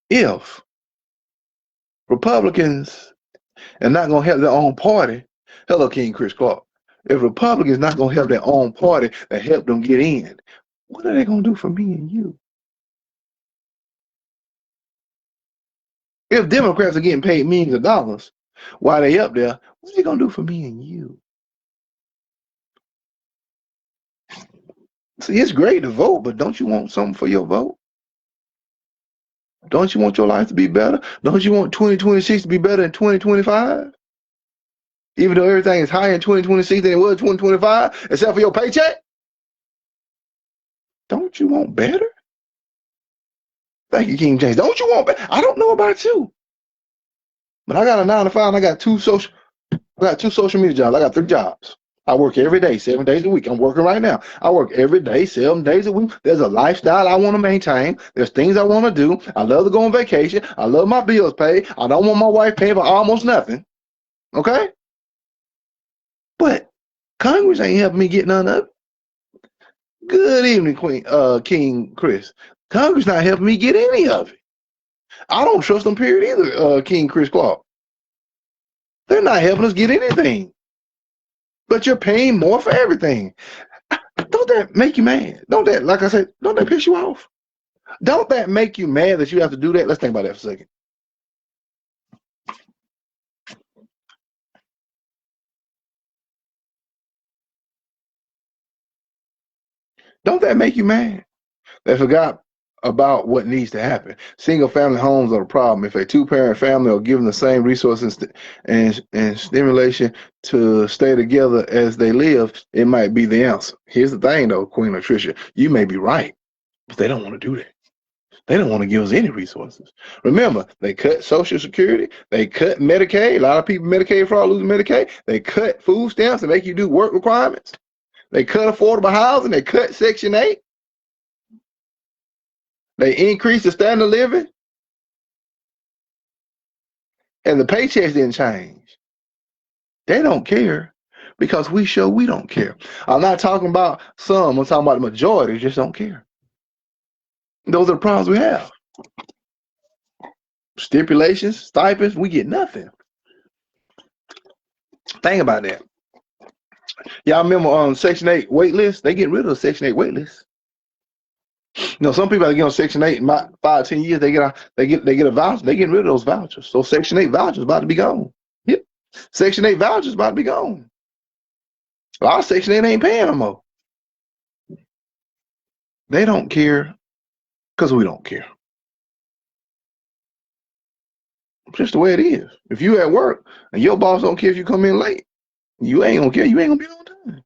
If Republicans are not going to help their own party, hello, King Chris Clark. If Republicans not going to help their own party and help them get in, what are they going to do for me and you? If Democrats are getting paid millions of dollars while they up there, what are they going to do for me and you? See, it's great to vote, but don't you want something for your vote? Don't you want your life to be better? Don't you want 2026 to be better than 2025? Even though everything is higher in 2026 than it was 2025, except for your paycheck? Don't you want better? Thank you, King James. Don't you want better? I don't know about you, but I got a 9 to 5 and I got two social media jobs. I got 3 jobs. I work every day, 7 days a week. I'm working right now. I work every day, 7 days a week. There's a lifestyle I want to maintain. There's things I want to do. I love to go on vacation. I love my bills paid. I don't want my wife paying for almost nothing. Okay? But Congress ain't helping me get none of it. Good evening, King Chris. Congress not helping me get any of it. I don't trust them, period, either, King Chris Clark. They're not helping us get anything. But you're paying more for everything. Don't that make you mad? Don't that, like I said, don't that piss you off? Don't that make you mad that you have to do that? Let's think about that for a second. Don't that make you mad? They forgot about what needs to happen. Single family homes are the problem. If a 2-parent family are given the same resources and stimulation to stay together as they live, it might be the answer. Here's the thing though, Queen Latricia, you may be right, but they don't want to do that. They don't want to give us any resources. Remember, they cut Social Security, they cut Medicaid. A lot of people Medicaid fraud losing Medicaid. They cut food stamps and make you do work requirements. They cut affordable housing. They cut Section 8. They increase the standard of living. And the paychecks didn't change. They don't care because we show we don't care. I'm not talking about some. I'm talking about the majority just don't care. Those are the problems we have. Stipulations, stipends, we get nothing. Think about that. Y'all remember on Section 8 wait list? They get rid of the Section 8 wait list. You know, some people that get on Section 8 in 5, 10 years, they get a voucher. They getting rid of those vouchers. So Section 8 vouchers about to be gone. Yep. Section 8 vouchers about to be gone. A lot of Section 8 ain't paying no more. They don't care because we don't care. It's just the way it is. If you at work and your boss don't care if you come in late, you ain't gonna care. You ain't gonna be on time.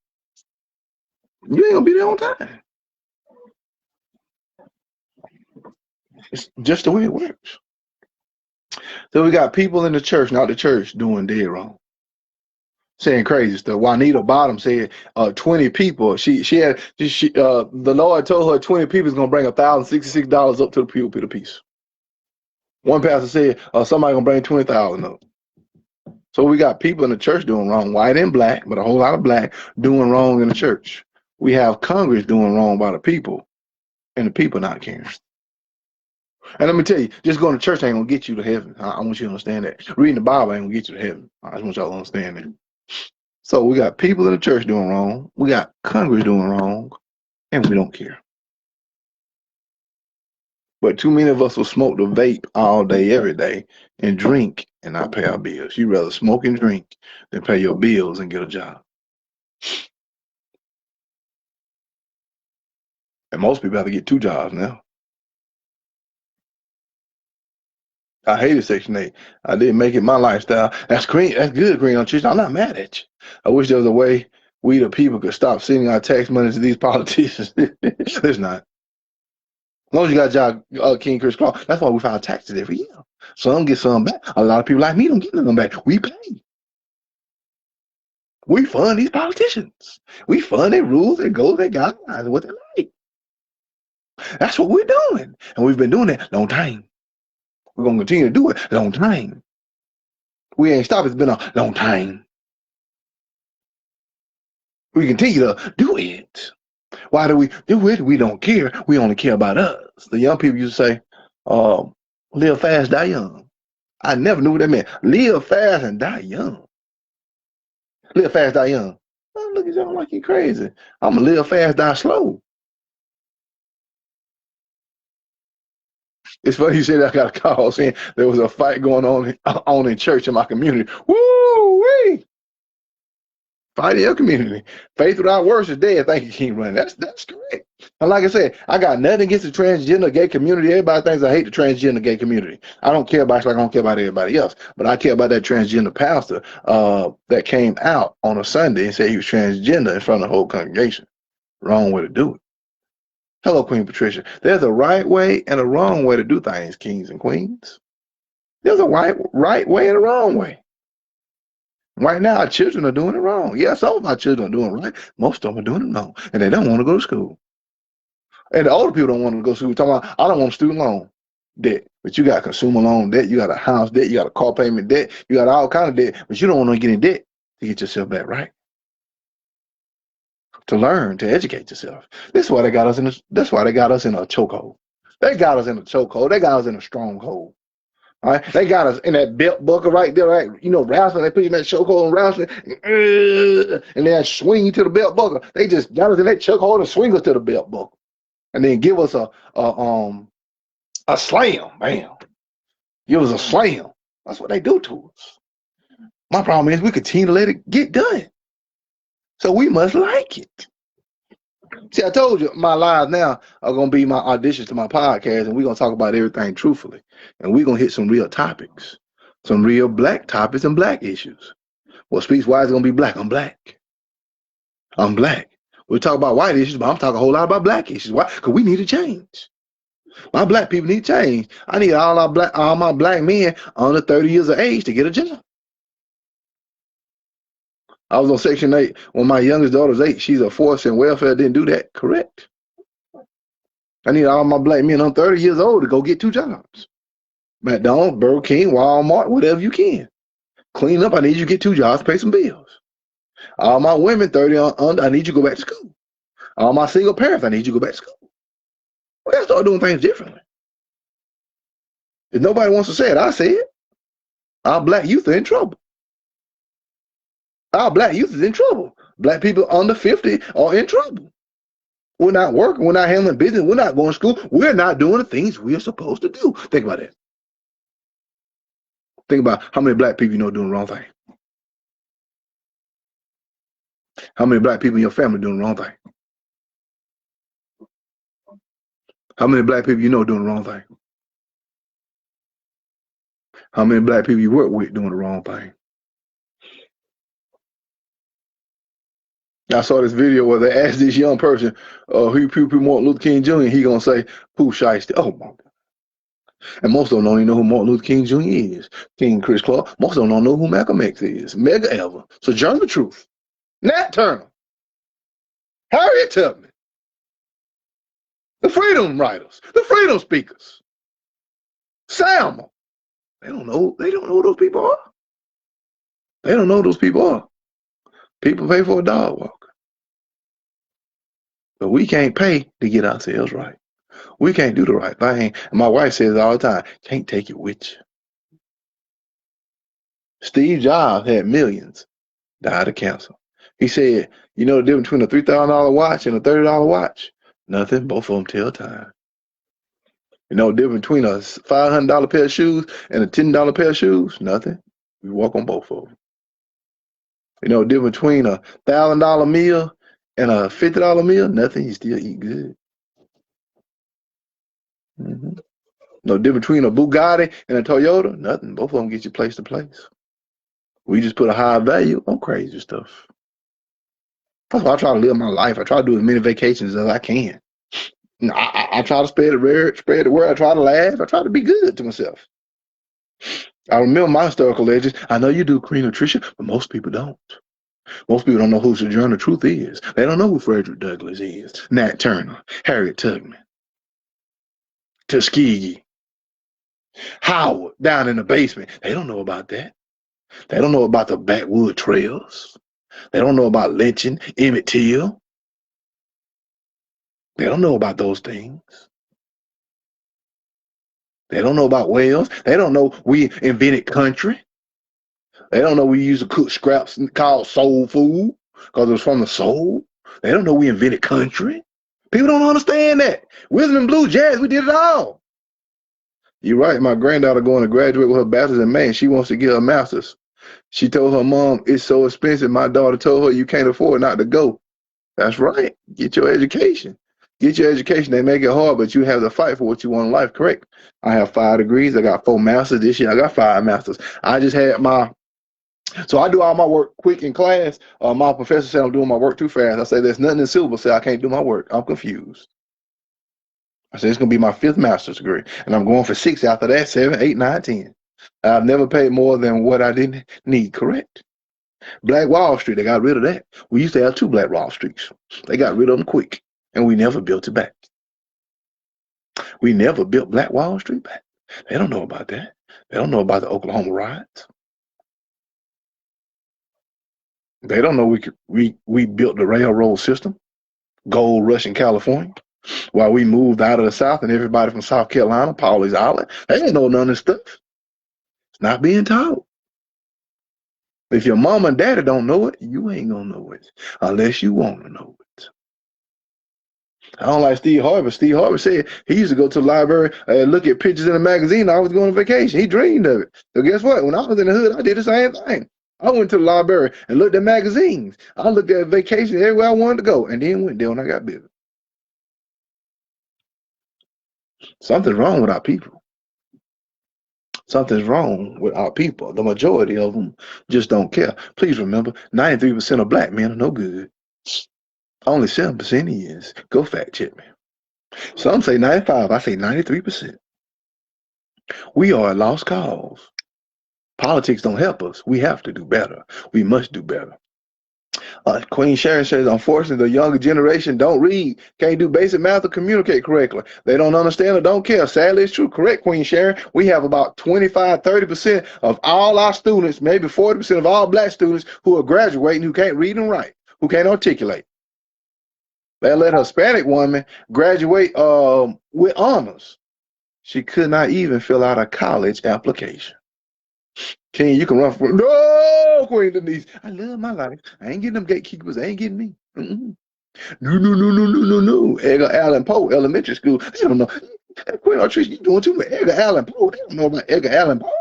You ain't gonna be there on time. It's just the way it works. So we got people in the church, not the church, doing dead wrong, saying crazy stuff. Juanita Bottom said 20 people. The Lord told her 20 people is gonna bring $1,066 up to the pulpit apiece. One pastor said somebody gonna bring 20,000 up. So we got people in the church doing wrong, white and black, but a whole lot of black doing wrong in the church. We have Congress doing wrong by the people, and the people not caring. And let me tell you, just going to church ain't gonna get you to heaven. I want you to understand that. Reading the Bible ain't gonna get you to heaven. I just want y'all to understand that. So we got people in the church doing wrong, we got Congress doing wrong, and we don't care. But too many of us will smoke the vape all day, every day, and drink and not pay our bills. You'd rather smoke and drink than pay your bills and get a job. And most people have to get 2 jobs now. I hated Section 8. I didn't make it my lifestyle. That's green. That's good, Green on Tuesday. I'm not mad at you. I wish there was a way we the people could stop sending our tax money to these politicians. There's not. As long as you got a job, King Chris Clark, that's why we file taxes every year. Some get some back. A lot of people like me don't get nothing back. We pay. We fund these politicians. We fund their rules, their goals, their guidelines, what they like. That's what we're doing. And we've been doing that a long time. We're going to continue to do it a long time. We ain't stopped. It's been a long time. We continue to do it. Why do we do it? We don't care. We only care about us. The young people used to say, live fast, die young. I never knew what that meant. Live fast and die young. Live fast, die young. Oh, look at y'all like you crazy. I'm going to live fast, die slow. It's funny you said I got a call saying there was a fight going on in church in my community. Woo-wee! Fight in your community. Faith without works is dead. Thank you, King Run. That's correct. And like I said, I got nothing against the transgender gay community. Everybody thinks I hate the transgender gay community. I don't care about it like I don't care about everybody else. But I care about that transgender pastor that came out on a Sunday and said he was transgender in front of the whole congregation. Wrong way to do it. Hello, Queen Patricia. There's a right way and a wrong way to do things, kings and queens. There's a right way and a wrong way. Right now, our children are doing it wrong. Yeah, some of our children are doing it right. Most of them are doing it wrong, and they don't want to go to school. And the older people don't want to go to school. We're talking about, I don't want student loan debt, but you got consumer loan debt, you got a house debt, you got a car payment debt, you got all kind of debt, but you don't want to get in debt to get yourself back right. To learn, to educate yourself. This is why they got us in that's why they got us in a chokehold. They got us in a chokehold. They got us in a stronghold. All right, they got us in that belt buckle right there, right? You know, wrestling. They put you in that chokehold and wrestling, and then swing you to the belt buckle. They just got us in that chokehold and swing us to the belt buckle, and then give us a slam, bam. Give us a slam. That's what they do to us. My problem is we continue to let it get done. So we must like it. See, I told you my lives now are going to be my auditions to my podcast, and we're going to talk about everything truthfully. And we're going to hit some real topics, some real black topics and black issues. Well, Speaks Wise is going to be black. I'm black. I'm black. We'll talk about white issues, but I'm talking a whole lot about black issues. Why? Because we need to change. My black people need change. I need all my black men under 30 years of age to get a job. I was on Section 8 when my youngest daughter's 8. She's a force in welfare. Didn't do that. Correct. I need all my black men under 30 years old to go get 2 jobs. McDonald's, Burger King, Walmart, whatever you can. Clean up. I need you to get 2 jobs, pay some bills. All my women 30 under, I need you to go back to school. All my single parents, I need you to go back to school. We got to start doing things differently. If nobody wants to say it, I say it. Our black youth are in trouble. Our black youth is in trouble. Black people under 50 are in trouble. We're not working. We're not handling business. We're not going to school. We're not doing the things we're supposed to do. Think about it. Think about how many black people you know doing the wrong thing. How many black people in your family doing the wrong thing? How many black people you know doing the wrong thing? How many black people you work with doing the wrong thing? I saw this video where they asked this young person, who people Martin Luther King Jr., he gonna say, Pooh Shiesty. Oh my God. And most of them don't even know who Martin Luther King Jr. is. King Chris Clark. Most of them don't know who Malcolm X is. Medgar Evers. Sojourner Truth. Nat Turner. Harriet Tubman. The Freedom Writers. The Freedom Speakers. Selma. They don't know who those people are. They don't know who those people are. People pay for a dog walker. But we can't pay to get ourselves right. We can't do the right thing. And my wife says all the time, can't take it with you. Steve Jobs had millions, died of cancer. He said, you know the difference between a $3,000 watch and a $30 watch? Nothing. Both of them tell time. You know the difference between a $500 pair of shoes and a $10 pair of shoes? Nothing. We walk on both of them. You know the difference between a $1,000 meal and a $50 meal? Nothing. You still eat good. No difference between a Bugatti and a Toyota? Nothing. Both of them get you place to place. We just put a high value on crazy stuff. That's why I try to live my life. I try to do as many vacations as I can. I try to spread the word. I try to laugh. I try to be good to myself. I remember my historical legends. I know you do, Queen Latricia, but most people don't. Most people don't know who Sojourner Truth is. They don't know who Frederick Douglass is. Nat Turner, Harriet Tubman, Tuskegee, Howard down in the basement. They don't know about that. They don't know about the backwood trails. They don't know about lynching, Emmett Till. They don't know about those things. They don't know about whales. They don't know we invented country. They don't know we used to cook scraps called soul food because it was from the soul. They don't know we invented country. People don't understand that. Rhythm and blues, jazz, we did it all. You're right. My granddaughter going to graduate with her bachelor's in May, and she wants to get her master's. She told her mom, it's so expensive. My daughter told her, you can't afford not to go. That's right. Get your education. Get your education. They make it hard, but you have to fight for what you want in life, correct? I have 5 degrees. I got 4 masters this year. I got 5 masters. I just had so I do all my work quick in class. My professor said I'm doing my work too fast. I say there's nothing in syllabus. Say I can't do my work. I'm confused. I said it's going to be my 5th master's degree, and I'm going for 6 after that, 7, 8, 9, 10. I've never paid more than what I didn't need, correct? Black Wall Street, they got rid of that. We used to have 2 Black Wall Streets. They got rid of them quick, and we never built it back. We never built Black Wall Street back. They don't know about that. They don't know about the Oklahoma riots. They don't know we built the railroad system, gold rush in California, while we moved out of the South, and everybody from South Carolina, Pawleys Island, they don't know none of this stuff. It's not being taught. If your mom and daddy don't know it, you ain't gonna know it unless you want to know it. I don't like Steve Harvey. Steve Harvey said he used to go to the library and look at pictures in a magazine. I was going on vacation. He dreamed of it. So guess what? When I was in the hood, I did the same thing. I went to the library and looked at magazines. I looked at vacation everywhere I wanted to go, and then went there when I got busy. Something's wrong with our people. Something's wrong with our people. The majority of them just don't care. Please remember, 93% of black men are no good. Only 7% is. Go fact check me. Some say 95. I say 93%. We are a lost cause. Politics don't help us. We have to do better. We must do better. Queen Sharon says, unfortunately, the younger generation don't read, can't do basic math or communicate correctly. They don't understand or don't care. Sadly, it's true. Correct, Queen Sharon. We have about 25, 30% of all our students, maybe 40% of all black students who are graduating who can't read and write, who can't articulate. They let a Hispanic woman graduate with honors. She could not even fill out a college application. King, you can run for no, Queen Denise. I love my life. I ain't getting them gatekeepers. They ain't getting me. No, no, no, no, no, no, no. Edgar Allan Poe, elementary school. I don't know. Queen Artrice, you doing too much. Edgar Allan Poe. They don't know about Edgar Allan Poe.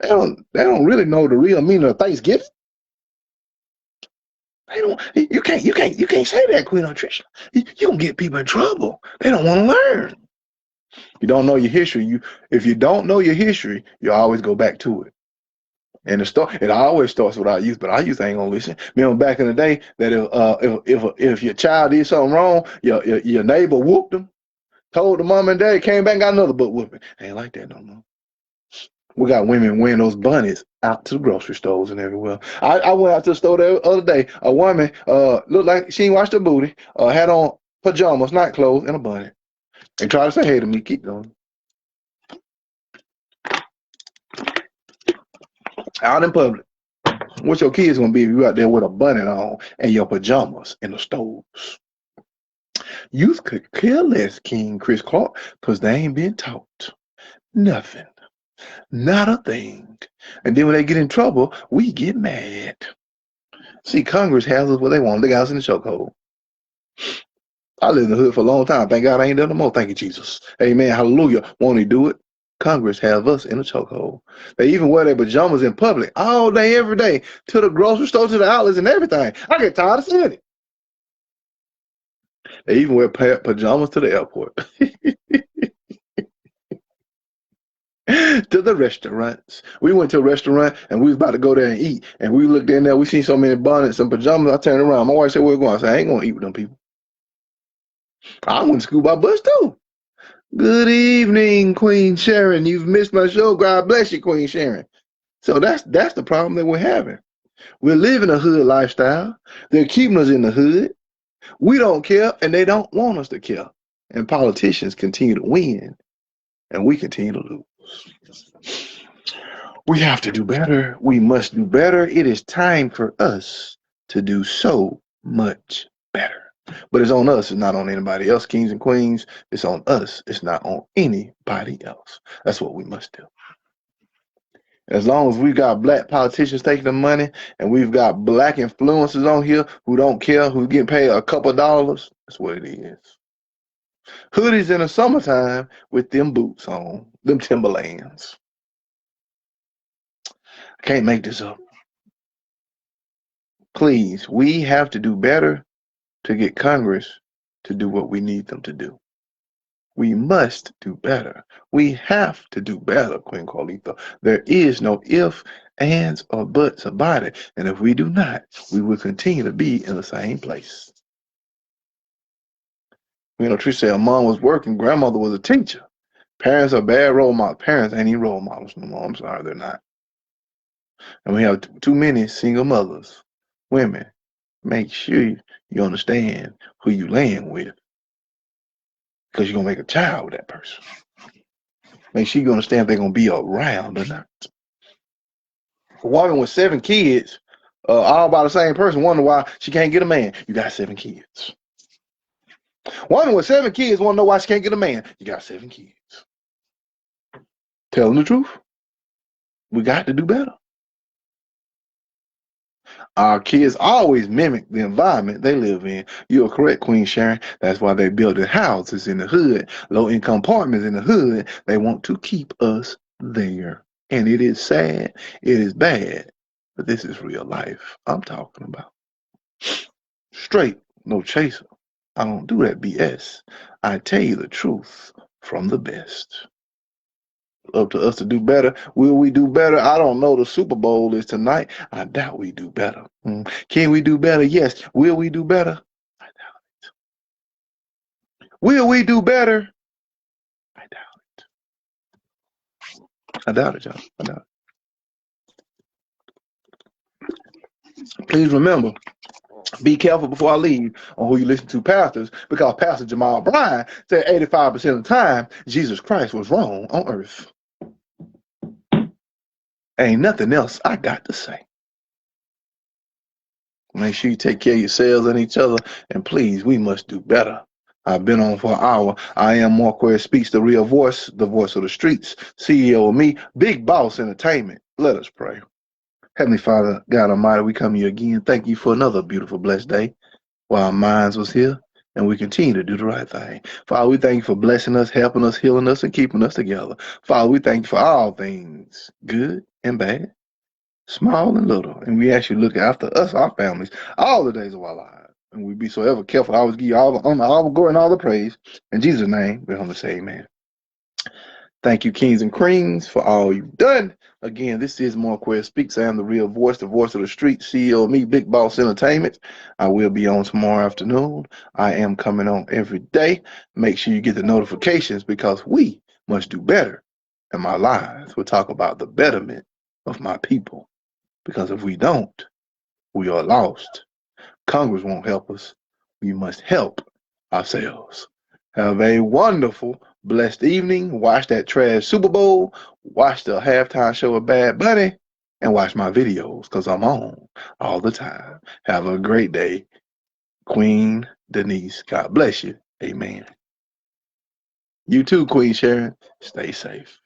They don't really know the real meaning of Thanksgiving. They don't. You can't say that, Queen Artrice. You gonna get people in trouble. They don't want to learn. You don't know your history. If you don't know your history, you always go back to it. And it always starts with our youth, but our youth ain't gonna listen. Remember back in the day that if your child did something wrong, your neighbor whooped them, told the mom and dad, came back and got another butt whooping. Ain't like that no more. We got women wearing those bunnies out to the grocery stores and everywhere. I went out to the store the other day. A woman looked like she ain't washed her booty, had on pajamas, not clothes, and a bunny, and tried to say hey to me. Keep going. Out in public. What your kids gonna be if you out there with a bunny on and your pajamas in the stores? Youth could care less, King Chris Clark, because they ain't been taught nothing, not a thing. And then when they get in trouble, we get mad. See, Congress has us what they want. They got us in the chokehold. I lived in the hood for a long time. Thank God I ain't done no more. Thank you, Jesus. Amen. Hallelujah. Won't he do it? Congress have us in a chokehold. They even wear their pajamas in public all day, every day, to the grocery store, to the outlets, and everything. I get tired of seeing it. They even wear pajamas to the airport. To the restaurants. We went to a restaurant and we was about to go there and eat. And we looked in there, we seen so many bonnets and pajamas. I turned around. My wife said, where we going? I said, I ain't going to eat with them people. I went to school by bus too. Good evening, Queen Sharon. You've missed my show. God bless you, Queen Sharon. So that's the problem that we're having. We're living a hood lifestyle. They're keeping us in the hood. We don't care, and they don't want us to care. And politicians continue to win, and we continue to lose. We have to do better. We must do better. It is time for us to do so much better. But it's on us. It's not on anybody else, kings and queens. It's on us. It's not on anybody else. That's what we must do. As long as we've got black politicians taking the money and we've got black influencers on here who don't care, who getting paid a couple of dollars, that's what it is. Hoodies in the summertime with them boots on, them Timberlands. I can't make this up. Please, we have to do better to get Congress to do what we need them to do. We must do better. We have to do better, Queen Carlita. There is no ifs, ands, or buts about it. And if we do not, we will continue to be in the same place. You know, Trish said, mom was working, grandmother was a teacher. Parents are bad role models. Parents ain't even role models no more. I'm sorry, they're not. And we have too many single mothers, women. Make sure you understand who you laying with, because you're going to make a child with that person. Make sure you understand if they're going to be around or not. A woman with 7 kids, all by the same person, wonder why she can't get a man. You got 7 kids. Woman with 7 kids wonder why she can't get a man. You got 7 kids. Telling the truth. We got to do better. Our kids always mimic the environment they live in. You're correct, Queen Sharon. That's why they build their houses in the hood, low-income apartments in the hood. They want to keep us there. And it is sad, it is bad, but this is real life I'm talking about. Straight, no chaser. I don't do that BS. I tell you the truth from the best. Up to us to do better. Will we do better? I don't know. The Super Bowl is tonight. I doubt we do better. Can we do better? Yes. Will we do better? I doubt it. Will we do better? I doubt it. I doubt it, y'all. I doubt it. Please remember, be careful before I leave on who you listen to, pastors, because Pastor Jamal Bryan said 85% of the time Jesus Christ was wrong on earth. Ain't nothing else I got to say. Make sure you take care of yourselves and each other, and please, we must do better. I've been on for an hour. I am Marquez Speaks, the real voice, the voice of the streets, CEO of me, Big Boss Entertainment. Let us pray. Heavenly Father, God Almighty, we come to you again. Thank you for another beautiful, blessed day while our minds was here, and we continue to do the right thing. Father, we thank you for blessing us, helping us, healing us, and keeping us together. Father, we thank you for all things, good and bad, small and little. And we ask you to look after us, our families, all the days of our lives. And we be so ever careful. I always give you all the honor, all the glory, and all the praise. In Jesus' name, we're going to say amen. Thank you, kings and queens, for all you've done. Again, this is Marquez Speaks. I am the real voice, the voice of the street, CEO of me, Big Boss Entertainment. I will be on tomorrow afternoon. I am coming on every day. Make sure you get the notifications because we must do better in my lives. We'll talk about the betterment of my people. Because if we don't, we are lost. Congress won't help us. We must help ourselves. Have a wonderful, blessed evening. Watch that trash Super Bowl. Watch the halftime show of Bad Bunny. And watch my videos because I'm on all the time. Have a great day. Queen Denise, God bless you. Amen. You too, Queen Sharon. Stay safe.